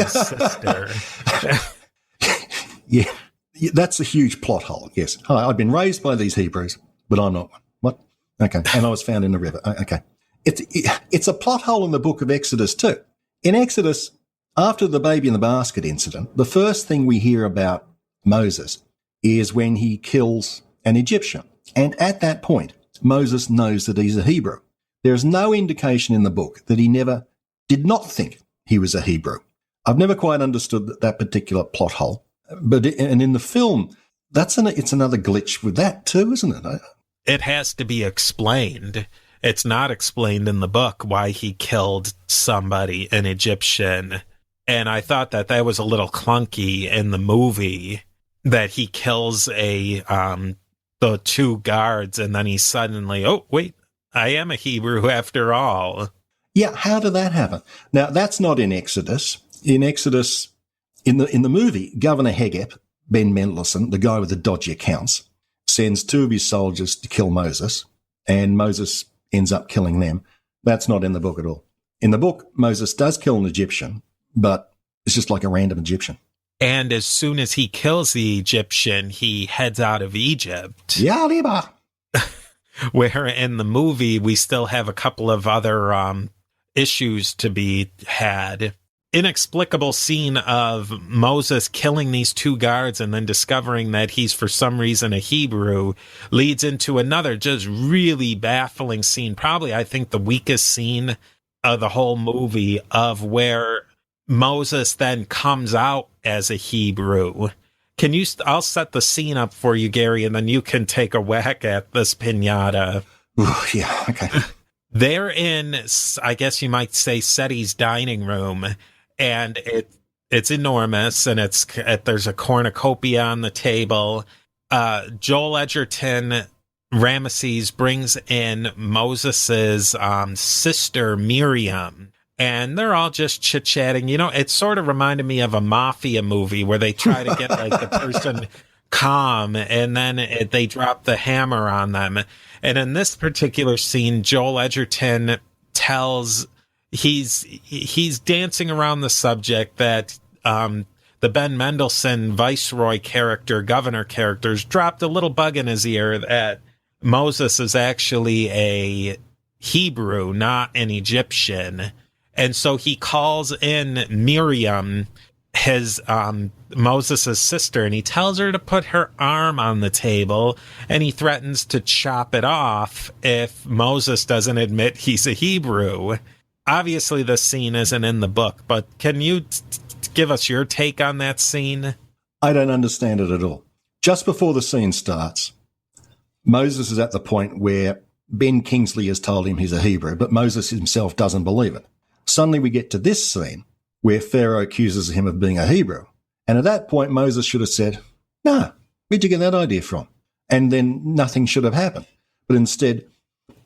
sister. Yeah, that's a huge plot hole, yes. Hi, I've been raised by these Hebrews, but I'm not one. What? Okay, and I was found in the river. Okay. It's a plot hole in the book of Exodus too. In Exodus, after the baby in the basket incident, the first thing we hear about Moses is when he kills an Egyptian. And at that point, Moses knows that he's a Hebrew. There is no indication in the book that he never did not think he was a Hebrew. I've never quite understood that particular plot hole. But and in the film, it's another glitch with that too, isn't it? It has to be explained. It's not explained in the book why he killed somebody, an Egyptian. And I thought that was a little clunky in the movie, that he kills the two guards and then he suddenly, oh, wait, I am a Hebrew after all. Yeah, how did that happen? Now, that's not in Exodus. In Exodus, in the movie, Governor Hegep, Ben Mendelsohn, the guy with the dodgy accounts, sends two of his soldiers to kill Moses, and Moses ends up killing them. That's not in the book at all. In the book, Moses does kill an Egyptian, but it's just like a random Egyptian. And as soon as he kills the Egyptian, he heads out of Egypt. Yaliba. Where in the movie, we still have a couple of other issues to be had. Inexplicable scene of Moses killing these two guards and then discovering that he's for some reason a Hebrew leads into another just really baffling scene. Probably, I think, the weakest scene of the whole movie, of where Moses then comes out as a Hebrew. I'll set the scene up for you, Gary, and then you can take a whack at this pinata. Ooh, yeah, okay. They're in, I guess you might say, Seti's dining room, and it's enormous, and there's a cornucopia on the table. Joel Edgerton, Ramesses, brings in Moses's sister Miriam, and they're all just chit-chatting. It sort of reminded me of a mafia movie where they try to get like the person calm, and then they drop the hammer on them. And in this particular scene, Joel Edgerton tells, he's dancing around the subject that the Ben Mendelsohn Viceroy character, governor characters, dropped a little bug in his ear that Moses is actually a Hebrew, not an Egyptian. And so he calls in Miriam, his Moses' sister, and he tells her to put her arm on the table, and he threatens to chop it off if Moses doesn't admit he's a Hebrew. Obviously, this scene isn't in the book, but can you give us your take on that scene? I don't understand it at all. Just before the scene starts, Moses is at the point where Ben Kingsley has told him he's a Hebrew, but Moses himself doesn't believe it. Suddenly we get to this scene where Pharaoh accuses him of being a Hebrew. And at that point, Moses should have said, no, where'd you get that idea from? And then nothing should have happened. But instead,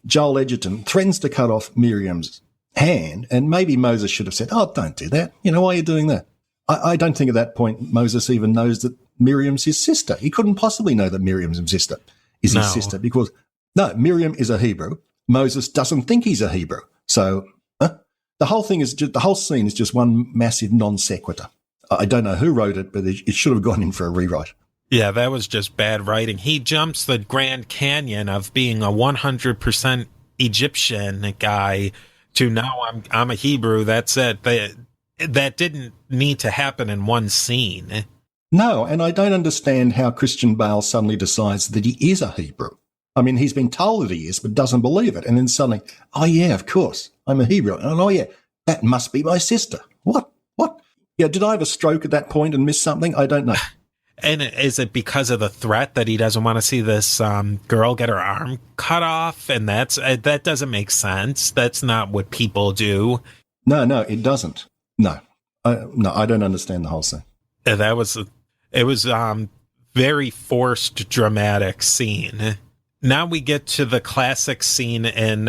Joel Edgerton threatens to cut off Miriam's hand, and maybe Moses should have said, oh, don't do that. Why are you doing that? I don't think at that point Moses even knows that Miriam's his sister. He couldn't possibly know that Miriam's his sister is his sister, because, no, Miriam is a Hebrew. Moses doesn't think he's a Hebrew. So the whole thing is the whole scene is just one massive non sequitur. I don't know who wrote it, but it should have gone in for a rewrite. Yeah, that was just bad writing. He jumps the Grand Canyon of being a 100% Egyptian guy to now I'm a Hebrew. That's it. That didn't need to happen in one scene. No, and I don't understand how Christian Bale suddenly decides that he is a Hebrew. I mean, he's been told that he is, but doesn't believe it. And then suddenly, oh, yeah, of course, I'm a Hebrew. And oh, yeah, that must be my sister. What? Yeah, did I have a stroke at that point and miss something? I don't know. And is it because of the threat that he doesn't want to see this girl get her arm cut off? And that doesn't make sense. That's not what people do. No, it doesn't. No, I don't understand the whole thing. It was very forced, dramatic scene. Now we get to the classic scene in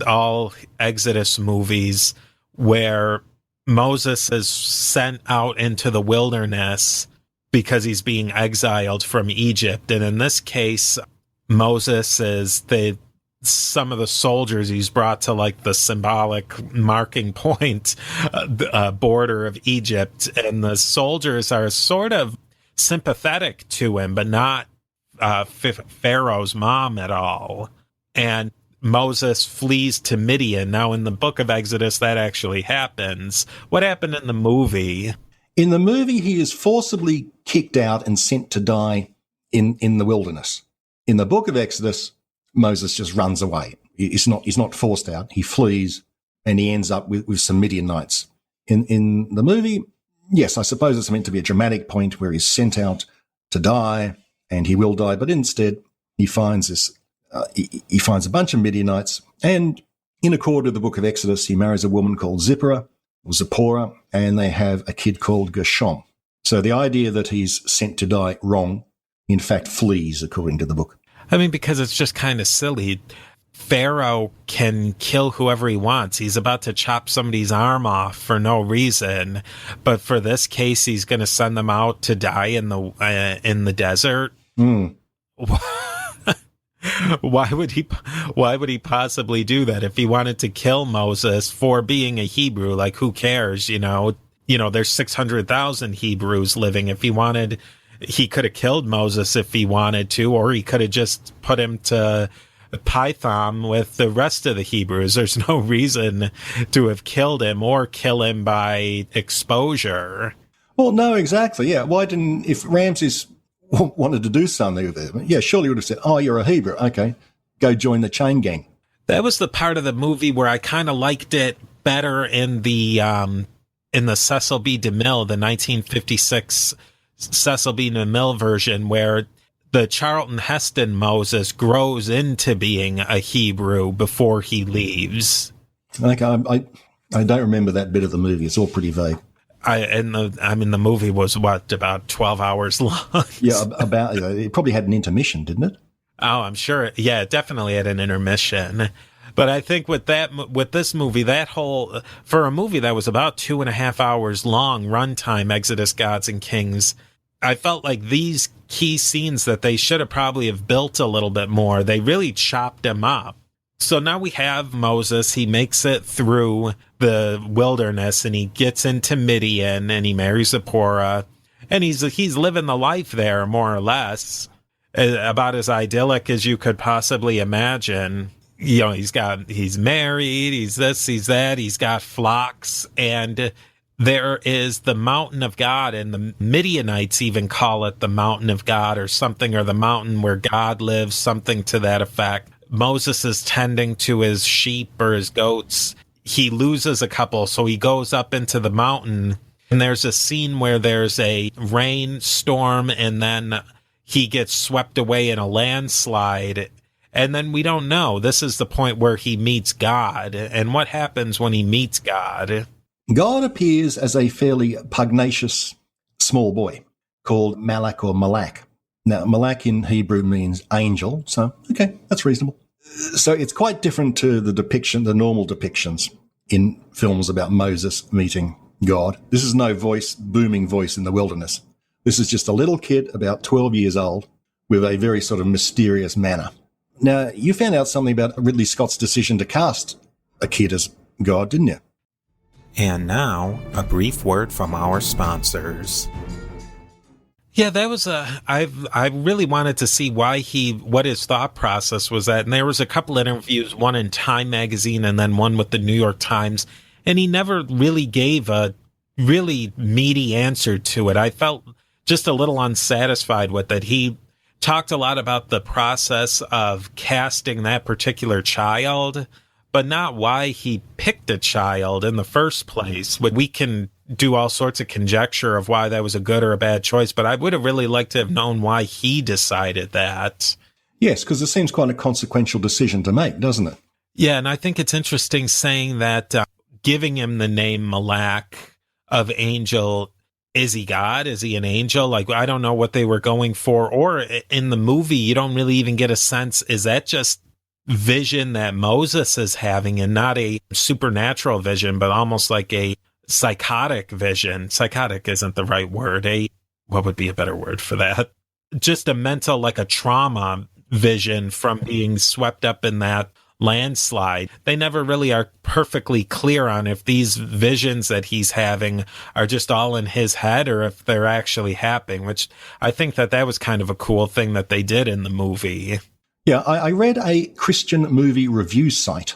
all Exodus movies where Moses is sent out into the wilderness because he's being exiled from Egypt. And in this case, Moses is some of the soldiers he's brought to like the symbolic marking point border of Egypt. And the soldiers are sort of sympathetic to him, but not Pharaoh's mom at all. And Moses flees to Midian. Now, in the book of Exodus, that actually happens. What happened in the movie? In the movie, he is forcibly kicked out and sent to die in the wilderness. In the book of Exodus, Moses just runs away. He's not forced out. He flees, and he ends up with some Midianites. In the movie, Yes, I suppose it's meant to be a dramatic point where he's sent out to die, and he will die, but instead he finds this. He finds a bunch of Midianites, and in accord with the book of Exodus, he marries a woman called Zipporah, and they have a kid called Gershom. So the idea that he's sent to die wrong, in fact, flees, according to the book. I mean, because it's just kind of silly. Pharaoh can kill whoever he wants. He's about to chop somebody's arm off for no reason, but for this case, he's going to send them out to die in the desert. Mm. Why would he possibly do that? If he wanted to kill Moses for being a Hebrew, like, who cares? There's 600,000 Hebrews living. If he wanted, he could have killed Moses if he wanted to, or he could have just put him to Python with the rest of the Hebrews. There's no reason to have killed him or kill him by exposure. Well, no, exactly. Yeah. Why didn't, if Ramses wanted to do something with it, yeah, surely would have said, "Oh, you're a Hebrew. Okay, go join the chain gang." That was the part of the movie where I kind of liked it better in the Cecil B. DeMille, the 1956 Cecil B. DeMille version, where the Charlton Heston Moses grows into being a Hebrew before he leaves. Okay, I don't remember that bit of the movie. It's all pretty vague. The movie was about 12 hours long. Yeah, it probably had an intermission, didn't it? Oh, I'm sure. Yeah, it definitely had an intermission. But I think with this movie, for a movie that was about 2.5 hours long, runtime, Exodus, Gods and Kings, I felt like these key scenes that they should have probably have built a little bit more, they really chopped them up. So now we have Moses. He makes it through the wilderness and he gets into Midian and he marries Zipporah, and he's living the life there, more or less, about as idyllic as you could possibly imagine. He's married, he's this, he's that, he's got flocks, and there is the mountain of God, and the Midianites even call it the mountain of God or something, or the mountain where God lives, something to that effect. Moses is tending to his sheep or his goats. He loses a couple, so he goes up into the mountain, and there's a scene where there's a rainstorm, and then he gets swept away in a landslide. And then we don't know. This is the point where he meets God. And what happens when he meets God? God appears as a fairly pugnacious small boy called Malak or Malak. Now, Malak in Hebrew means angel, so, okay, that's reasonable. So it's quite different to the normal depictions in films about Moses meeting God. This is no booming voice in the wilderness. This is just a little kid about 12 years old with a very sort of mysterious manner. Now, you found out something about Ridley Scott's decision to cast a kid as God, didn't you? And now, a brief word from our sponsors. Yeah, that was I really wanted to see what his thought process was at. And there was a couple of interviews, one in Time magazine and then one with the New York Times. And he never really gave a really meaty answer to it. I felt just a little unsatisfied with it. He talked a lot about the process of casting that particular child, but not why he picked a child in the first place. We can do all sorts of conjecture of why that was a good or a bad choice, but I would have really liked to have known why he decided that. Yes, because it seems quite a consequential decision to make, doesn't it? Yeah, and I think it's interesting saying that giving him the name Malak of angel, is he God? Is he an angel? Like, I don't know what they were going for. Or in the movie, you don't really even get a sense, is that just vision that Moses is having and not a supernatural vision, but almost like a psychotic vision? Psychotic isn't the right word. What would be a better word for that? Just a mental, like a trauma vision from being swept up in that landslide. They never really are perfectly clear on if these visions that he's having are just all in his head or if they're actually happening, which I think that was kind of a cool thing that they did in the movie. Yeah, I read a Christian movie review site,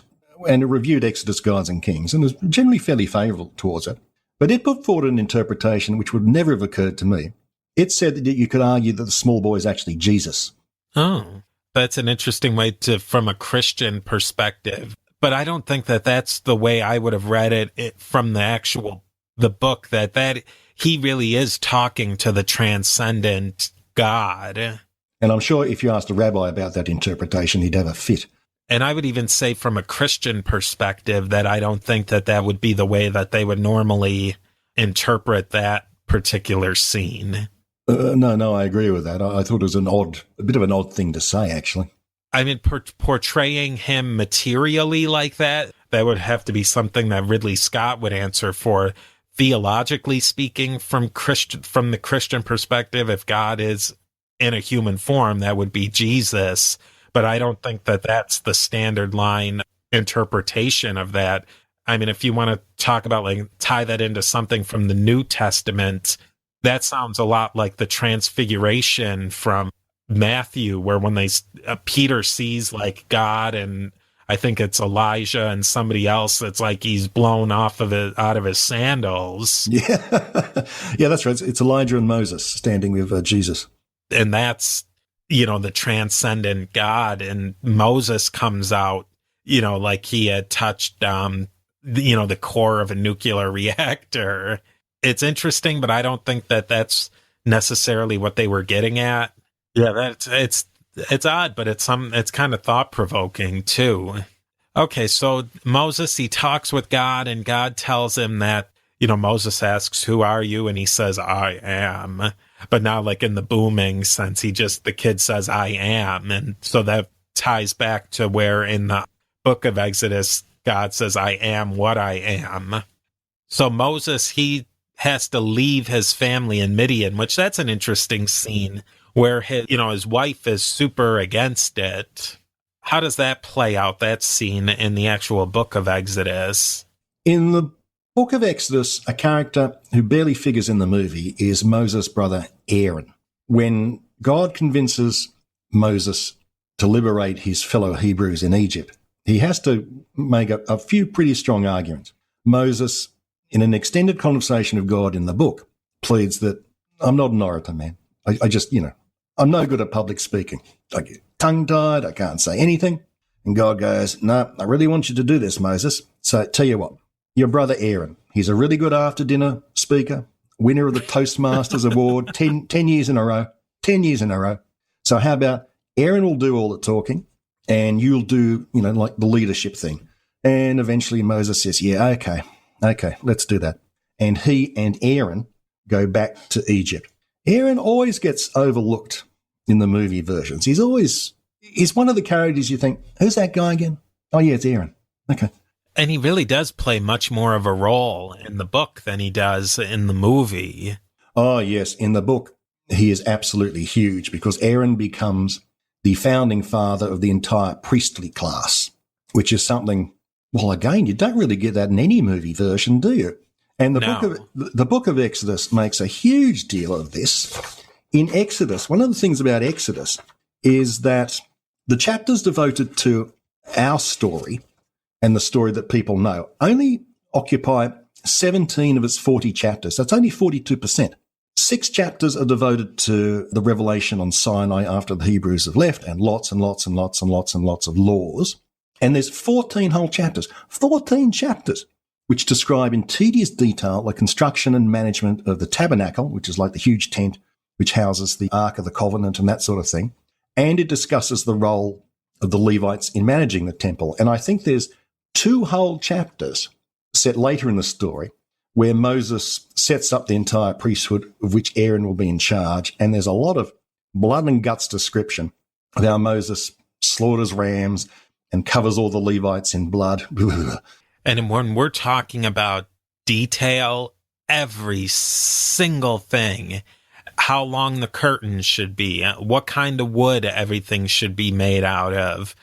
and it reviewed Exodus, Gods and Kings, and was generally fairly favourable towards it. But it put forward an interpretation which would never have occurred to me. It said that you could argue that the small boy is actually Jesus. Oh, that's an interesting way from a Christian perspective. But I don't think that that's the way I would have read it from the actual the book that he really is talking to the transcendent God. And I'm sure if you asked a rabbi about that interpretation, he'd have a fit. And I would even say from a Christian perspective that I don't think that would be the way that they would normally interpret that particular scene. No, I agree with that. I thought it was a bit of an odd thing to say, actually. I mean, portraying him materially like that would have to be something that Ridley Scott would answer for. Theologically speaking, from the Christian perspective, if God is in a human form, that would be Jesus. But I don't think that that's the standard line interpretation of that. I mean, if you want to talk about tie that into something from the New Testament, that sounds a lot like the transfiguration from Matthew, where when Peter sees God, and I think it's Elijah and somebody else, it's like he's blown out of his sandals. Yeah, yeah, that's right. It's Elijah and Moses standing with Jesus. And that's, the transcendent God. And Moses comes out, like he had touched, the core of a nuclear reactor. It's interesting, but I don't think that that's necessarily what they were getting at. Yeah, it's odd, but it's kind of thought provoking too. Okay, so Moses, he talks with God, and God tells him that, Moses asks, "Who are you?" And he says, "I am." But now, in the booming sense, the kid says, "I am." And so that ties back to where in the book of Exodus, God says, "I am what I am." So Moses, he has to leave his family in Midian, which that's an interesting scene where his wife is super against it. How does that play out, that scene, in the actual book of Exodus? In the book of Exodus, a character who barely figures in the movie is Moses' brother Aaron. When God convinces Moses to liberate his fellow Hebrews in Egypt, he has to make a few pretty strong arguments. Moses, in an extended conversation with God in the book, pleads that I'm not an orator, man. I just, I'm no good at public speaking. I get tongue-tied, I can't say anything. And God goes, "No, I really want you to do this, Moses. So tell you what, your brother Aaron, he's a really good after-dinner speaker, winner of the Toastmasters Award 10 years in a row. 10 years in a row. So how about Aaron will do all the talking and you'll do, the leadership thing." And eventually Moses says, "Yeah, okay, let's do that." And he and Aaron go back to Egypt. Aaron always gets overlooked in the movie versions. He's one of the characters you think, who's that guy again? Oh, yeah, it's Aaron. Okay. And he really does play much more of a role in the book than he does in the movie. Oh, yes. In the book, he is absolutely huge because Aaron becomes the founding father of the entire priestly class, which is something, well, again, you don't really get that in any movie version, do you? And the book of Exodus makes a huge deal of this. In Exodus, one of the things about Exodus is that the chapters devoted to our story and the story that people know only occupy 17 of its 40 chapters. That's only 42%. 6 chapters are devoted to the revelation on Sinai after the Hebrews have left, and lots and lots and lots and lots and lots of laws. And there's 14 whole chapters, 14 chapters, which describe in tedious detail the construction and management of the tabernacle, which is like the huge tent which houses the Ark of the Covenant and that sort of thing. And it discusses the role of the Levites in managing the temple. And I think there's 2 whole chapters set later in the story where Moses sets up the entire priesthood, of which Aaron will be in charge. And there's a lot of blood and guts description of how Moses slaughters rams and covers all the Levites in blood. And when we're talking about detail, every single thing, how long the curtains should be, what kind of wood everything should be made out of,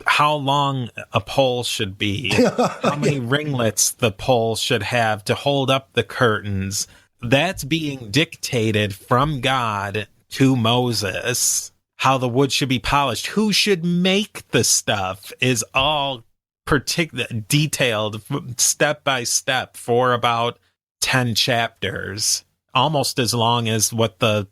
how long a pole should be, how many ringlets the pole should have to hold up the curtains, that's being dictated from God to Moses. How the wood should be polished, who should make the stuff, is all detailed step by step for about 10 chapters, almost as long as what the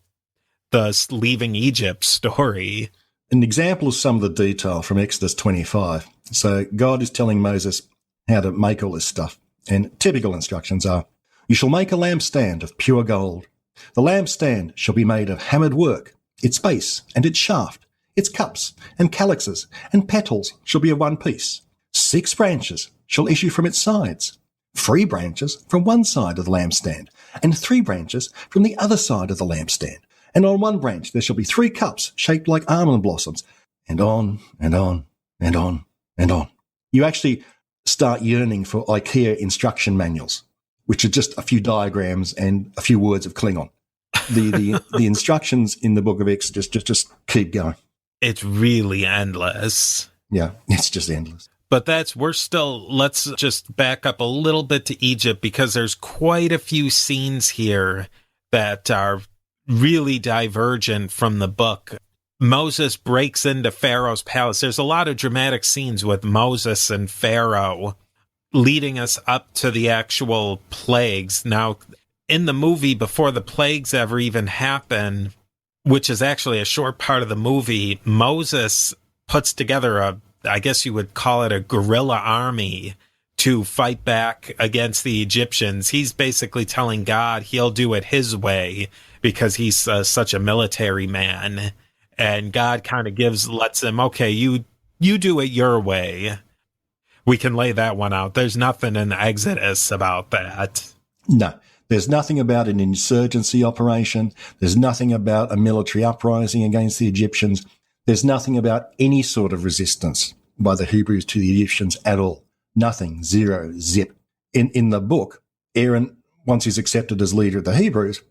leaving Egypt story. An example of some of the detail from Exodus 25. So God is telling Moses how to make all this stuff. And typical instructions are, You shall make a lampstand of pure gold. The lampstand shall be made of hammered work. Its base and its shaft, its cups and calyxes and petals shall be of one piece. 6 branches shall issue from its sides. 3 branches from one side of the lampstand, and 3 branches from the other side of the lampstand. And on one branch there shall be 3 cups shaped like almond blossoms, and on and on and on and on. You actually start yearning for IKEA instruction manuals, which are just a few diagrams and a few words of Klingon. The instructions in the Book of Exodus just keep going. It's really endless. Yeah, it's just endless. But let's just back up a little bit to Egypt, because there's quite a few scenes here that are really divergent from the book. Moses breaks into Pharaoh's palace. There's a lot of dramatic scenes with Moses and Pharaoh leading us up to the actual plagues. Now, in the movie, before the plagues ever even happen, which is actually a short part of the movie, Moses puts together I guess you would call it a guerrilla army to fight back against the Egyptians. He's basically telling God he'll do it his way because he's such a military man. And God kind of lets him, okay, you do it your way. We can lay that one out. There's nothing in Exodus about that. No, there's nothing about an insurgency operation. There's nothing about a military uprising against the Egyptians. There's nothing about any sort of resistance by the Hebrews to the Egyptians at all. Nothing. Zero. Zip. In the book, Aaron, once he's accepted as leader of the Hebrews,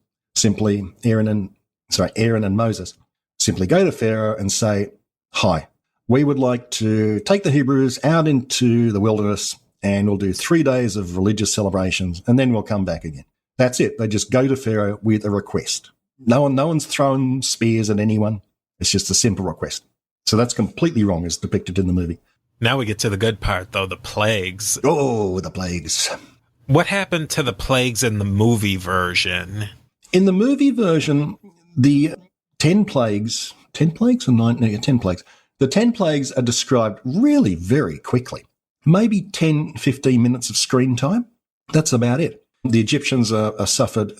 Aaron and Moses simply go to Pharaoh and say, "Hi, we would like to take the Hebrews out into the wilderness, and we'll do 3 days of religious celebrations, and then we'll come back again." That's it. They just go to Pharaoh with a request. No one's throwing spears at anyone. It's just a simple request. So that's completely wrong as depicted in the movie. Now we get to the good part, though, the plagues. Oh, the plagues. What happened to the plagues in the movie version? In the movie version, the 10 plagues, 10 plagues or 9? No, 10 plagues. The 10 plagues are described really very quickly. Maybe 10, 15 minutes of screen time. That's about it. The Egyptians are suffered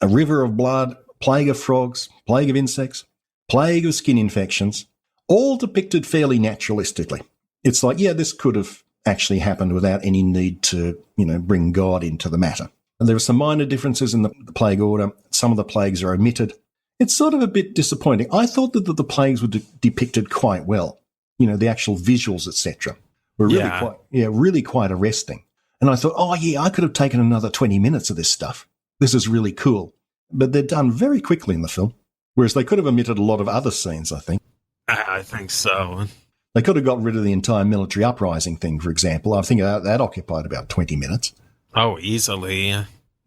a river of blood, plague of frogs, plague of insects, plague of skin infections, all depicted fairly naturalistically. It's like, yeah, this could have actually happened without any need to, bring God into the matter. And there are some minor differences in the plague order. Some of the plagues are omitted. It's sort of a bit disappointing. I thought that the plagues were depicted quite well. The actual visuals, etc., were really quite arresting. And I thought, I could have taken another 20 minutes of this stuff. This is really cool. But they're done very quickly in the film, whereas they could have omitted a lot of other scenes, I think. I think so. They could have got rid of the entire military uprising thing, for example. I think that occupied about 20 minutes. Oh, easily.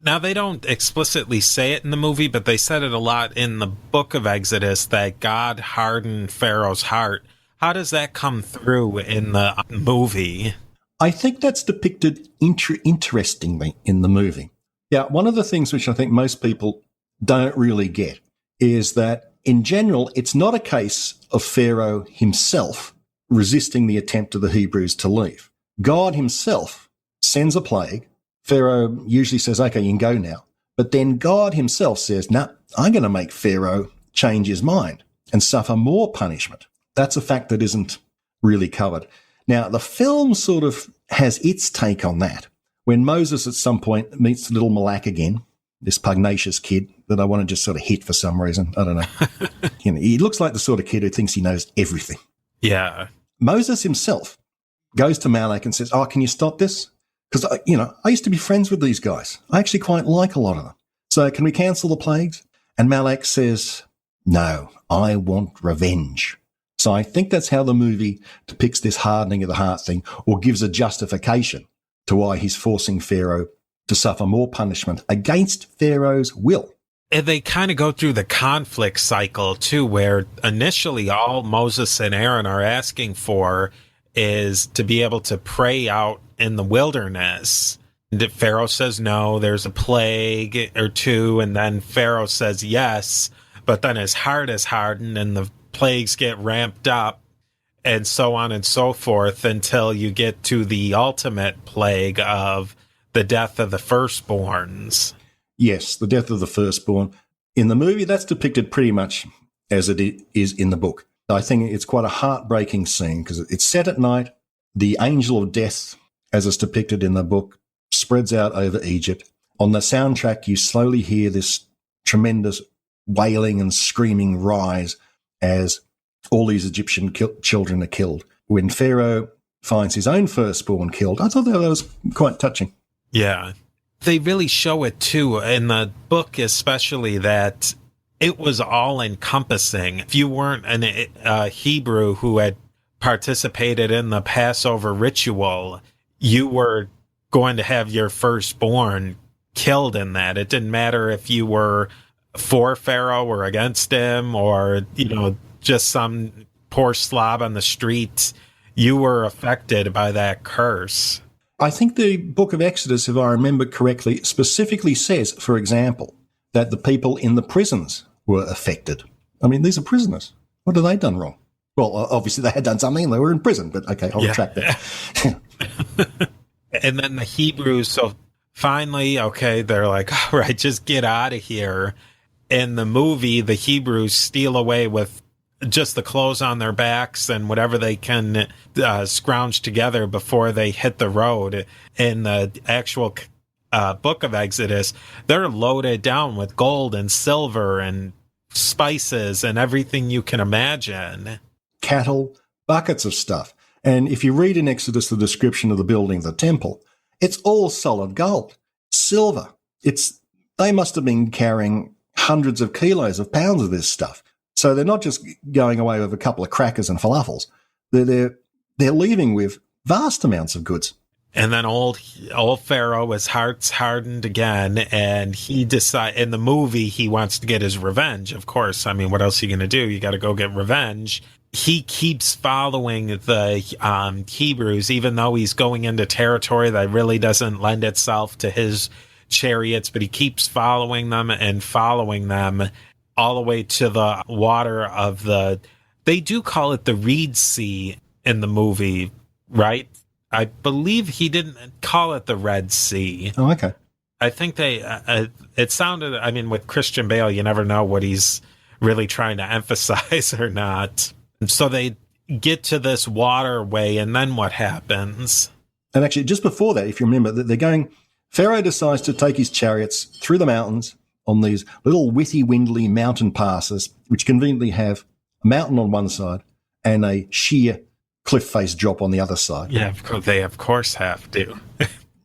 Now, they don't explicitly say it in the movie, but they said it a lot in the book of Exodus that God hardened Pharaoh's heart. How does that come through in the movie? I think that's depicted interestingly in the movie. Yeah, one of the things which I think most people don't really get is that, in general, it's not a case of Pharaoh himself resisting the attempt of the Hebrews to leave. God himself sends a plague. Pharaoh usually says, okay, you can go now. But then God himself says, no, I'm going to make Pharaoh change his mind and suffer more punishment. That's a fact that isn't really covered. Now, the film sort of has its take on that. When Moses at some point meets little Malak again, this pugnacious kid that I want to just sort of hit for some reason. I don't know. He looks like the sort of kid who thinks he knows everything. Yeah. Moses himself goes to Malak and says, can you stop this? Because, I used to be friends with these guys. I actually quite like a lot of them. So can we cancel the plagues? And Malak says, no, I want revenge. So I think that's how the movie depicts this hardening of the heart thing, or gives a justification to why he's forcing Pharaoh to suffer more punishment against Pharaoh's will. And they kind of go through the conflict cycle, too, where initially all Moses and Aaron are asking for is to be able to pray out in the wilderness. And Pharaoh says no, there's a plague or two, and then Pharaoh says yes, but then his heart is hardened and the plagues get ramped up, and so on and so forth, until you get to the ultimate plague of the death of the firstborns. Yes, the death of the firstborn. In the movie, that's depicted pretty much as it is in the book. I think it's quite a heartbreaking scene because it's set at night. The angel of death, as it's depicted in the book, spreads out over Egypt. On the soundtrack, you slowly hear this tremendous wailing and screaming rise as all these Egyptian children are killed. When Pharaoh finds his own firstborn killed, I thought that was quite touching. Yeah. They really show it, too, in the book especially, that it was all-encompassing. If you weren't a Hebrew who had participated in the Passover ritual, you were going to have your firstborn killed in that. It didn't matter if you were for Pharaoh or against him or, just some poor slob on the street. You were affected by that curse. I think the book of Exodus, if I remember correctly, specifically says, for example, that the people in the prisons were affected. I mean, these are prisoners. What have they done wrong? Well, obviously they had done something and they were in prison, but okay, I'll retract that. And then the Hebrews, so finally, okay, they're like, all right, just get out of here. In the movie, the Hebrews steal away with just the clothes on their backs and whatever they can scrounge together before they hit the road. In the actual book of Exodus, they're loaded down with gold and silver and spices and everything you can imagine. Cattle, buckets of stuff. And if you read in Exodus the description of the building of the temple, it's all solid gold, silver. They must have been carrying hundreds of kilos of pounds of this stuff. So they're not just going away with a couple of crackers and falafels. They're leaving with vast amounts of goods. And then old Pharaoh, his heart's hardened again, and he in the movie, he wants to get his revenge, of course. I mean, what else are you going to do? You got to go get revenge. He keeps following the Hebrews, even though he's going into territory that really doesn't lend itself to his chariots, but he keeps following them all the way to the water of they do call it the Reed Sea in the movie, right? I believe he didn't call it the Red Sea. Oh, okay. I think it sounded, I mean, with Christian Bale, you never know what he's really trying to emphasize or not. So they get to this waterway, and then what happens? And actually, just before that, if you remember, Pharaoh decides to take his chariots through the mountains on these little withy-windly mountain passes, which conveniently have a mountain on one side and a sheer cliff face drop on the other side. Yeah, they of course have to.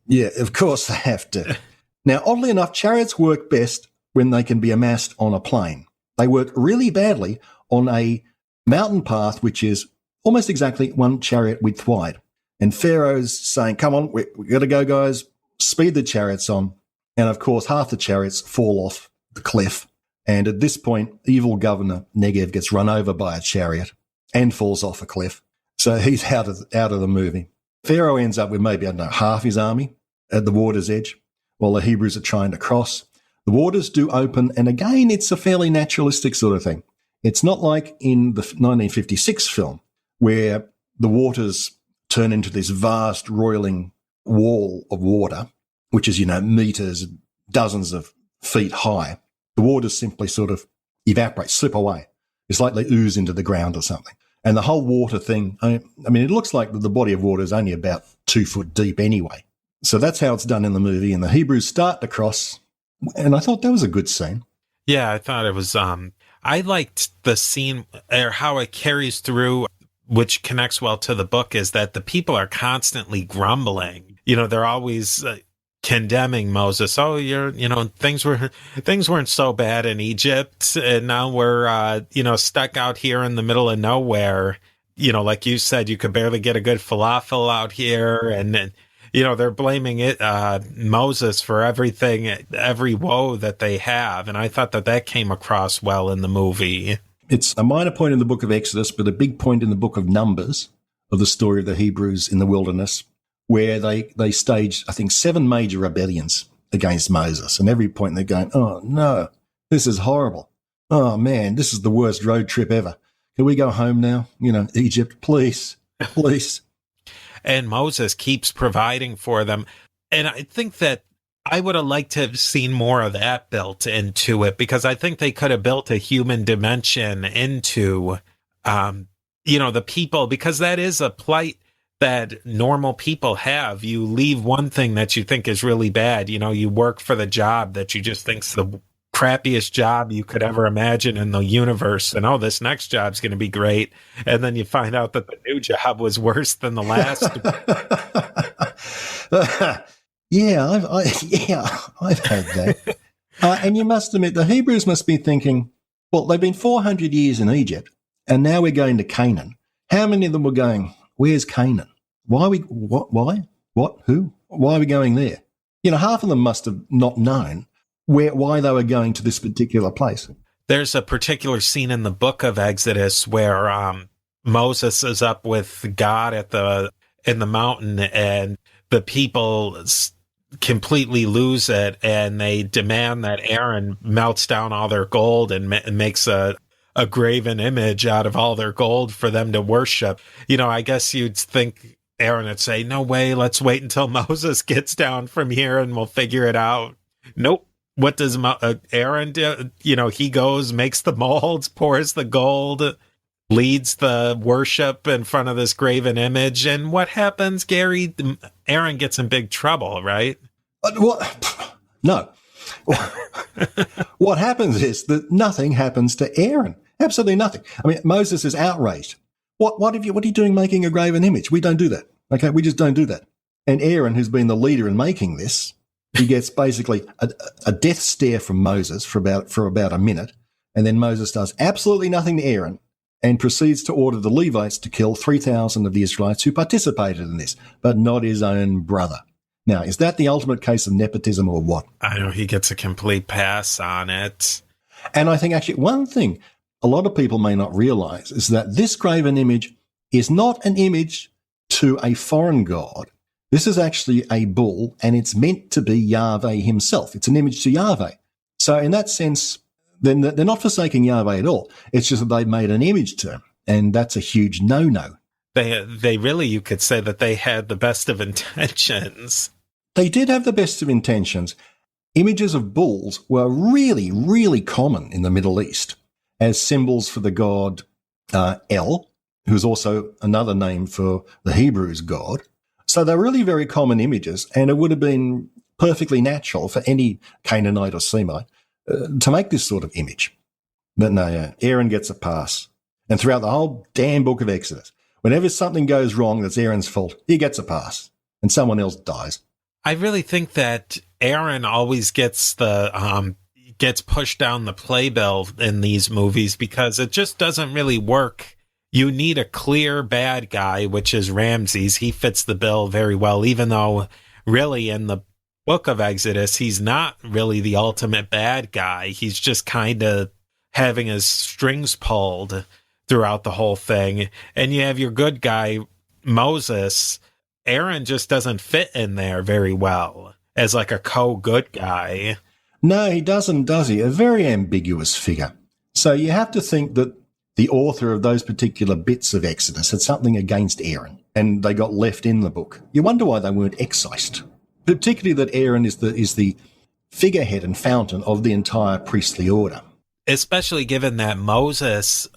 Yeah, of course they have to. Now, oddly enough, chariots work best when they can be amassed on a plain. They work really badly on a mountain path, which is almost exactly one chariot width wide. And Pharaoh's saying, come on, we got to go, guys. Speed the chariots on. And, of course, half the chariots fall off the cliff. And at this point, evil Governor Negev gets run over by a chariot and falls off a cliff. So he's out of the movie. Pharaoh ends up with maybe, half his army at the water's edge while the Hebrews are trying to cross. The waters do open, and again, it's a fairly naturalistic sort of thing. It's not like in the 1956 film where the waters turn into this vast, roiling wall of water, which is, meters, dozens of feet high. The waters simply sort of evaporate, slip away. It's like they ooze into the ground or something. And the whole water thing, I mean, it looks like the body of water is only about 2 foot deep anyway. So that's how it's done in the movie. And the Hebrews start to cross. And I thought that was a good scene. Yeah, I thought it was, I liked the scene or how it carries through, which connects well to the book, is that the people are constantly grumbling. They're always condemning Moses. Oh, things weren't so bad in Egypt, and now we're, stuck out here in the middle of nowhere. Like you said, you could barely get a good falafel out here, and they're blaming Moses for everything, every woe that they have. And I thought that came across well in the movie. It's a minor point in the book of Exodus, but a big point in the book of Numbers of the story of the Hebrews in the wilderness, where they staged, I think, 7 major rebellions against Moses. And every point they're going, oh, no, this is horrible. Oh, man, this is the worst road trip ever. Can we go home now? Egypt, please, please. And Moses keeps providing for them. And I think that I would have liked to have seen more of that built into it, because I think they could have built a human dimension into, the people, because that is a plight that normal people have. You leave one thing that you think is really bad. You work for the job that you just think's the crappiest job you could ever imagine in the universe. And, this next job's going to be great. And then you find out that the new job was worse than the last. I've had that. And you must admit, the Hebrews must be thinking, well, they've been 400 years in Egypt, and now we're going to Canaan. How many of them were going, where's Canaan? Why? Who? Why are we going there? Half of them must have not known why they were going to this particular place. There's a particular scene in the book of Exodus where Moses is up with God in the mountain, and the people completely lose it, and they demand that Aaron melts down all their gold and makes a graven image out of all their gold for them to worship. I guess you'd think Aaron would say, no way, let's wait until Moses gets down from here and we'll figure it out. Nope. What does Aaron do? He goes, makes the molds, pours the gold, leads the worship in front of this graven image. And what happens, Gary? Aaron gets in big trouble, right? What? No. What happens is that nothing happens to Aaron. Absolutely nothing. I mean, Moses is outraged. What are you doing making a graven image? We don't do that. Okay, we just don't do that. And Aaron, who's been the leader in making this, he gets basically a death stare from Moses for about a minute, and then Moses does absolutely nothing to Aaron and proceeds to order the Levites to kill 3,000 of the Israelites who participated in this, but not his own brother. Now, is that the ultimate case of nepotism or what? I know, he gets a complete pass on it. And I think actually one thing a lot of people may not realize is that this graven image is not an image to a foreign god. This is actually a bull, and it's meant to be Yahweh himself. It's an image to Yahweh. So in that sense, then they're not forsaking Yahweh at all. It's just that they've made an image to him, and that's a huge no-no. They really, you could say that they had the best of intentions. They did have the best of intentions. Images of bulls were really, really common in the Middle East as symbols for the god El, who's also another name for the Hebrews' god. So they're really very common images, and it would have been perfectly natural for any Canaanite or Semite to make this sort of image. But no, Aaron gets a pass. And throughout the whole damn book of Exodus, whenever something goes wrong that's Aaron's fault, he gets a pass, and someone else dies. I really think that Aaron always gets gets pushed down the playbill in these movies because it just doesn't really work. You need a clear bad guy, which is Ramses. He fits the bill very well, even though really in the book of Exodus, he's not really the ultimate bad guy. He's just kind of having his strings pulled throughout the whole thing. And you have your good guy, Moses. Aaron just doesn't fit in there very well as like a co-good guy. No, he doesn't, does he? A very ambiguous figure. So you have to think that the author of those particular bits of Exodus had something against Aaron, and they got left in the book. You wonder why they weren't excised, particularly that Aaron is the figurehead and fountain of the entire priestly order. Especially given that Moses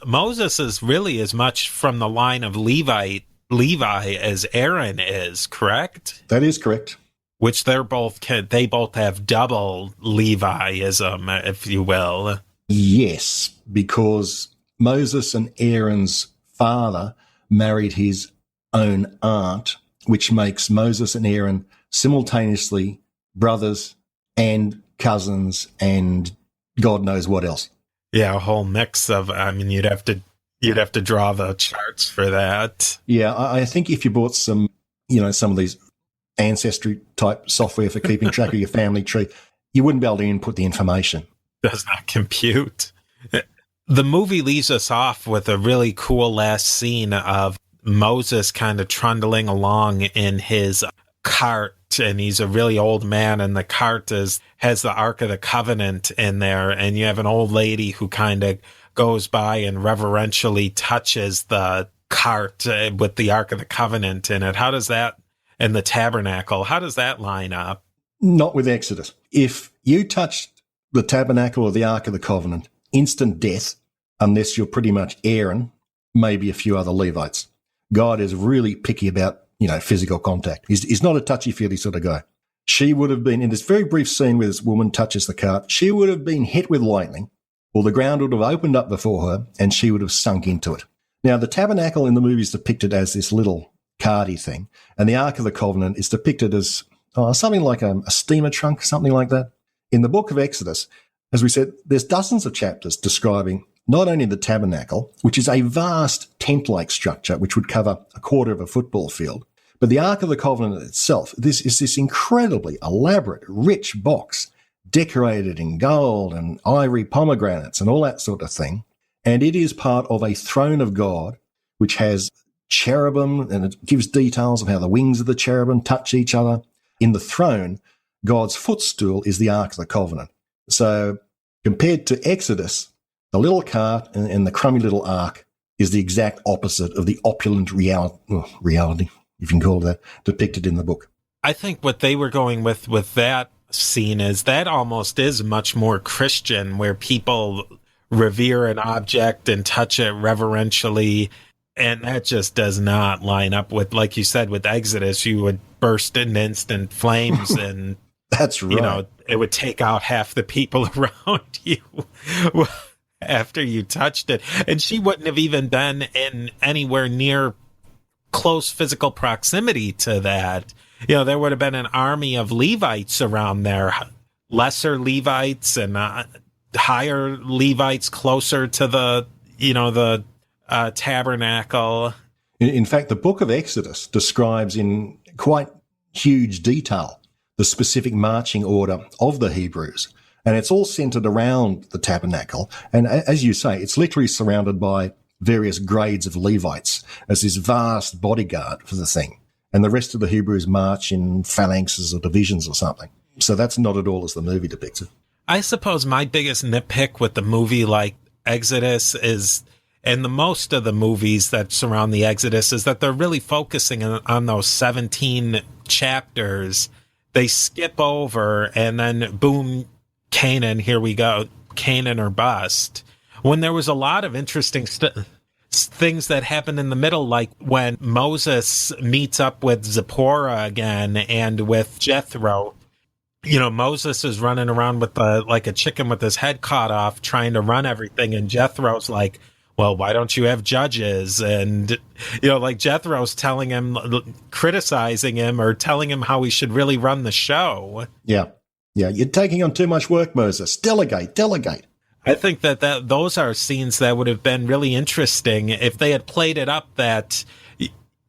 is really as much from the line of Levi as Aaron is, correct? That is correct. Which they both have double Leviism, if you will. Yes, because Moses and Aaron's father married his own aunt, which makes Moses and Aaron simultaneously brothers and cousins and God knows what else. Yeah, a whole mix of, I mean, you'd have to draw the charts for that. Yeah, I think if you bought some of these ancestry type software for keeping track of your family tree, you wouldn't be able to input the information. Does not compute. The movie leaves us off with a really cool last scene of Moses kind of trundling along in his cart, and he's a really old man, and the cart has the Ark of the Covenant in there, and you have an old lady who kind of goes by and reverentially touches the cart with the Ark of the Covenant in it. How does that, and the tabernacle, how does that line up? Not with Exodus. If you touched the tabernacle or the Ark of the Covenant, instant death, unless you're pretty much Aaron, maybe a few other Levites. God is really picky about, physical contact. He's not a touchy-feely sort of guy. She would have been, in this very brief scene where this woman touches the cart, she would have been hit with lightning, or the ground would have opened up before her, and she would have sunk into it. Now, the tabernacle in the movie is depicted as this little carty thing, and the Ark of the Covenant is depicted as something like a steamer trunk, something like that. In the book of Exodus, as we said, there's dozens of chapters describing not only the tabernacle, which is a vast tent-like structure which would cover a quarter of a football field, but the Ark of the Covenant itself, this is this incredibly elaborate, rich box decorated in gold and ivory pomegranates and all that sort of thing. And it is part of a throne of God, which has cherubim, and it gives details of how the wings of the cherubim touch each other. In the throne, God's footstool is the Ark of the Covenant. So compared to Exodus, the little cart and the crummy little ark is the exact opposite of the opulent reality, if you can call it that, depicted in the book. I think what they were going with that scene is that almost is much more Christian, where people revere an object and touch it reverentially. And that just does not line up with, like you said, with Exodus. You would burst in instant flames and that's right. It would take out half the people around you after you touched it. And she wouldn't have even been in anywhere near close physical proximity to that. There would have been an army of Levites around there, lesser Levites and higher Levites closer to the tabernacle. In fact, the book of Exodus describes in quite huge detail the specific marching order of the Hebrews. And it's all centered around the tabernacle. And as you say, it's literally surrounded by various grades of Levites as this vast bodyguard for the thing. And the rest of the Hebrews march in phalanxes or divisions or something. So that's not at all as the movie depicts it. I suppose my biggest nitpick with the movie like Exodus is, and the most of the movies that surround the Exodus, is that they're really focusing on those 17 chapters. They skip over and then boom, Canaan, here we go, Canaan or bust. When there was a lot of interesting things that happened in the middle, like when Moses meets up with Zipporah again and with Jethro. Moses is running around with like a chicken with his head cut off, trying to run everything, and Jethro's like, well, why don't you have judges? And, like Jethro's telling him, criticizing him or telling him how he should really run the show. Yeah. Yeah. You're taking on too much work, Moses. Delegate. I think that those are scenes that would have been really interesting if they had played it up that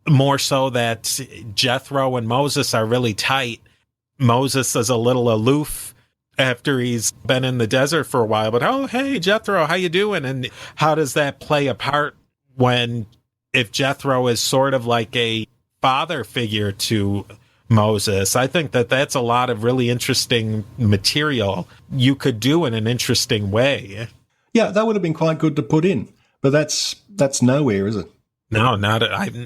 more so that Jethro and Moses are really tight. Moses is a little aloof after he's been in the desert for a while, but, oh, hey, Jethro, how you doing? And how does that play a part if Jethro is sort of like a father figure to Moses? I think that that's a lot of really interesting material you could do in an interesting way. Yeah, that would have been quite good to put in, but that's nowhere, is it? No, not.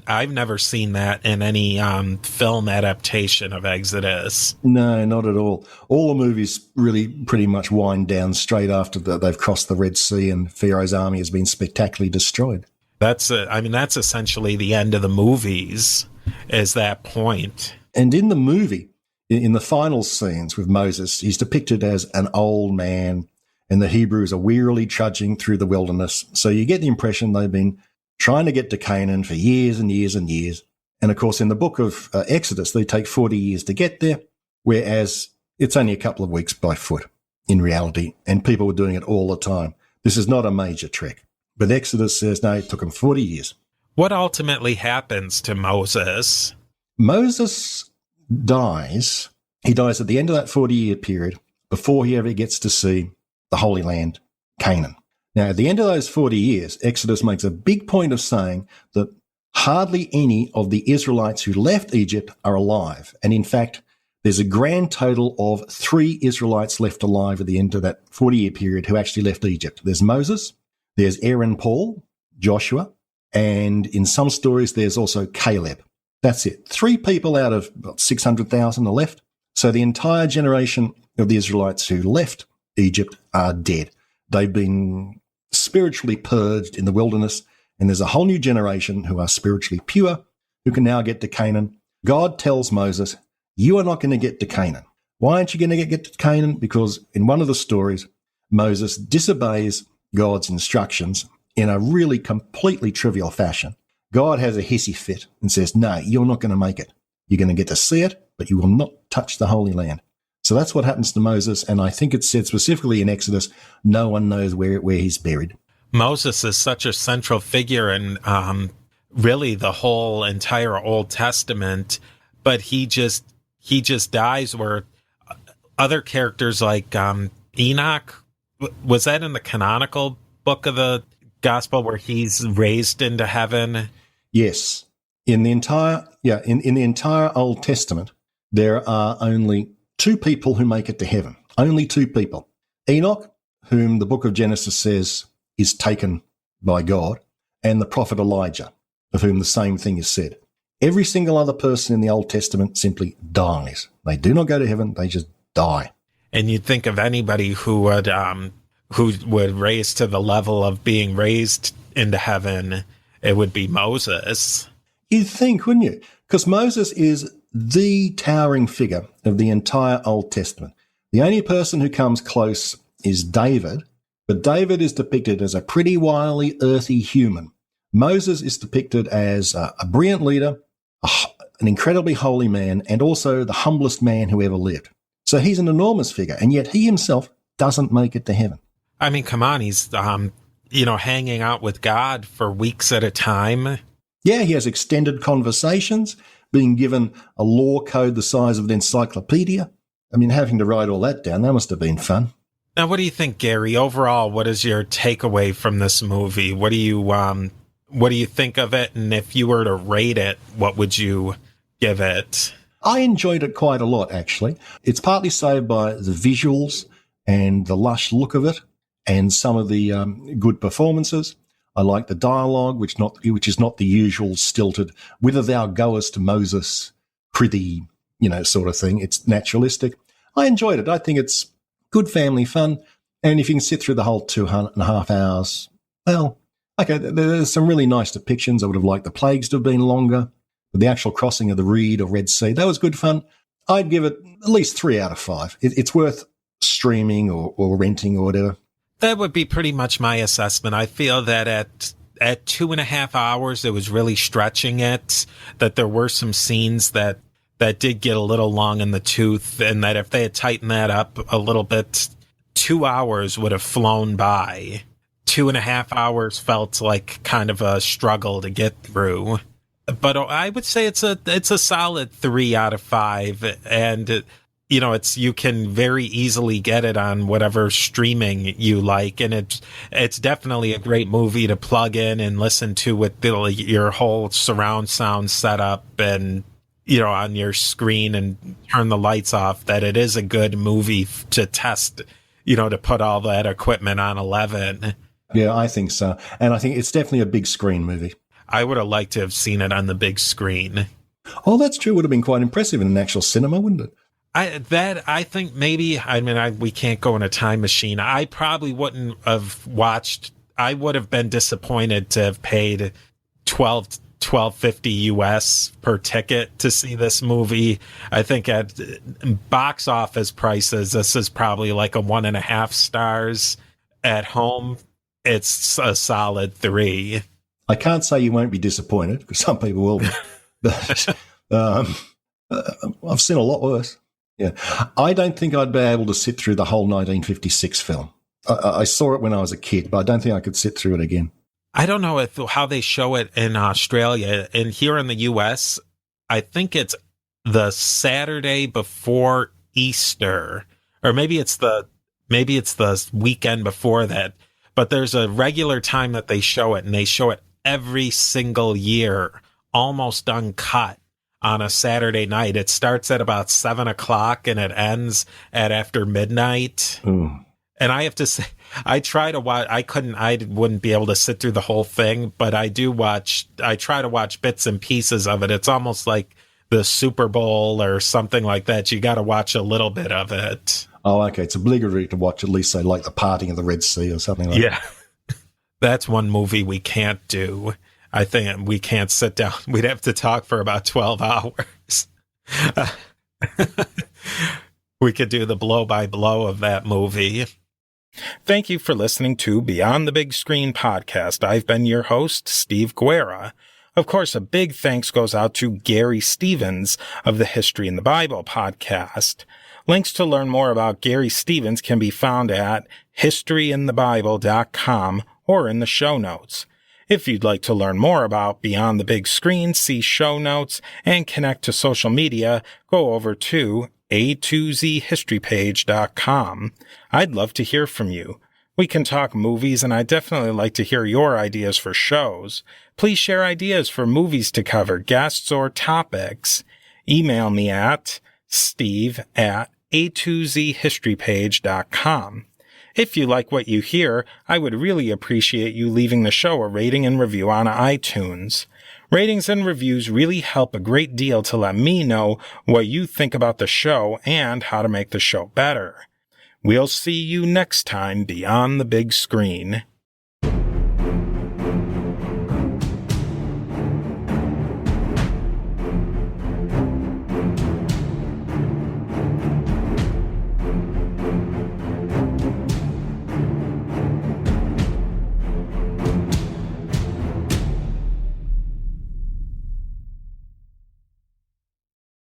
I've never seen that in any film adaptation of Exodus. No, not at all. All the movies really pretty much wind down straight after they've crossed the Red Sea and Pharaoh's army has been spectacularly destroyed. That's essentially the end of the movies, is that point. And in the movie, in the final scenes with Moses, he's depicted as an old man, and the Hebrews are wearily trudging through the wilderness. So you get the impression they've been trying to get to Canaan for years and years and years. And of course, in the book of Exodus, they take 40 years to get there, whereas it's only a couple of weeks by foot in reality, and people were doing it all the time. This is not a major trek. But Exodus says, no, it took them 40 years. What ultimately happens to Moses? Moses dies. He dies at the end of that 40-year period before he ever gets to see the Holy Land, Canaan. Now, at the end of those 40 years, Exodus makes a big point of saying that hardly any of the Israelites who left Egypt are alive. And in fact, there's a grand total of 3 Israelites left alive at the end of that 40-year period who actually left Egypt. There's Moses, there's Aaron Paul, Joshua, and in some stories, there's also Caleb. That's it. 3 people out of 600,000 are left. So the entire generation of the Israelites who left Egypt are dead. They've been spiritually purged in the wilderness, and there's a whole new generation who are spiritually pure, who can now get to Canaan. God tells Moses, you are not going to get to Canaan. Why aren't you going to get to Canaan? Because in one of the stories, Moses disobeys God's instructions in a really completely trivial fashion. God has a hissy fit and says, no, you're not going to make it. You're going to get to see it, but you will not touch the Holy Land. So that's what happens to Moses, and I think it's said specifically in Exodus, no one knows where he's buried. Moses is such a central figure in really the whole entire Old Testament, but he just dies, where other characters like Enoch, was that in the canonical book of the Gospel where he's raised into heaven? Yes. In the entire Old Testament, there are only 2 people who make it to heaven. Only 2 people. Enoch, whom the book of Genesis says is taken by God, and the prophet Elijah, of whom the same thing is said. Every single other person in the Old Testament simply dies. They do not go to heaven, they just die. And you'd think of anybody who would raise to the level of being raised into heaven, it would be Moses. You'd think, wouldn't you? Because Moses is the towering figure of the entire Old Testament. The only person who comes close is David, but David is depicted as a pretty wily, earthy human. Moses is depicted as a brilliant leader, an incredibly holy man, and also the humblest man who ever lived. So he's an enormous figure, and yet he himself doesn't make it to heaven. I mean, come on, he's hanging out with God for weeks at a time. Yeah, he has extended conversations, being given a law code the size of an encyclopedia. I mean, having to write all that down, that must have been fun. Now, what do you think, Gary? Overall, what is your takeaway from this movie? What do you think of it? And if you were to rate it, what would you give it? I enjoyed it quite a lot, actually. It's partly saved by the visuals and the lush look of it and some of the good performances. I like the dialogue, which is not the usual stilted, whither thou goest, Moses, prithee, sort of thing. It's naturalistic. I enjoyed it. I think it's good family fun. And if you can sit through the whole 2.5 hours, well, okay, there's some really nice depictions. I would have liked the plagues to have been longer. But the actual crossing of the Reed or Red Sea, that was good fun. I'd give it at least 3 out of 5. It's worth streaming or renting or whatever. That would be pretty much my assessment. I feel that at 2.5 hours, it was really stretching it, that there were some scenes that did get a little long in the tooth, and that if they had tightened that up a little bit, 2 hours would have flown by. 2.5 hours felt like kind of a struggle to get through. But I would say it's a solid 3 out of 5, and you can very easily get it on whatever streaming you like, and it's definitely a great movie to plug in and listen to with your whole surround sound setup and on your screen and turn the lights off. That it is a good movie to test, to put all that equipment on 11. Yeah, I think so, and I think it's definitely a big screen movie. I would have liked to have seen it on the big screen. Oh, that's true. It would have been quite impressive in an actual cinema, wouldn't it? I think maybe, we can't go in a time machine. I probably wouldn't have watched. I would have been disappointed to have paid $12.50 US per ticket to see this movie. I think at box office prices, this is probably like a 1.5 stars. At home, it's a solid 3. I can't say you won't be disappointed, because some people will be. But I've seen a lot worse. Yeah, I don't think I'd be able to sit through the whole 1956 film. I saw it when I was a kid, but I don't think I could sit through it again. I don't know how they show it in Australia. And here in the U.S., I think it's the Saturday before Easter, or maybe it's the weekend before that. But there's a regular time that they show it, and they show it every single year, almost uncut, on a Saturday night. It starts at about 7:00 and it ends at after midnight. Ooh. And I have to say, I try to watch. I wouldn't be able to sit through the whole thing, but I try to watch bits and pieces of it. It's almost like the Super Bowl or something like that, you got to watch a little bit of it. Oh, okay. It's obligatory to watch at least, say, like The Parting of the Red Sea or something like that. Yeah. That's one movie we can't do. I think we can't sit down. We'd have to talk for about 12 hours. We could do the blow-by-blow of that movie. Thank you for listening to Beyond the Big Screen podcast. I've been your host, Steve Guerra. Of course, a big thanks goes out to Gary Stevens of the History in the Bible podcast. Links to learn more about Gary Stevens can be found at historyinthebible.com or in the show notes. If you'd like to learn more about Beyond the Big Screen, see show notes, and connect to social media, go over to a2zhistorypage.com. I'd love to hear from you. We can talk movies, and I'd definitely like to hear your ideas for shows. Please share ideas for movies to cover, guests, or topics. Email me at steve@a2zhistorypage.com. If you like what you hear, I would really appreciate you leaving the show a rating and review on iTunes. Ratings and reviews really help a great deal to let me know what you think about the show and how to make the show better. We'll see you next time beyond the big screen.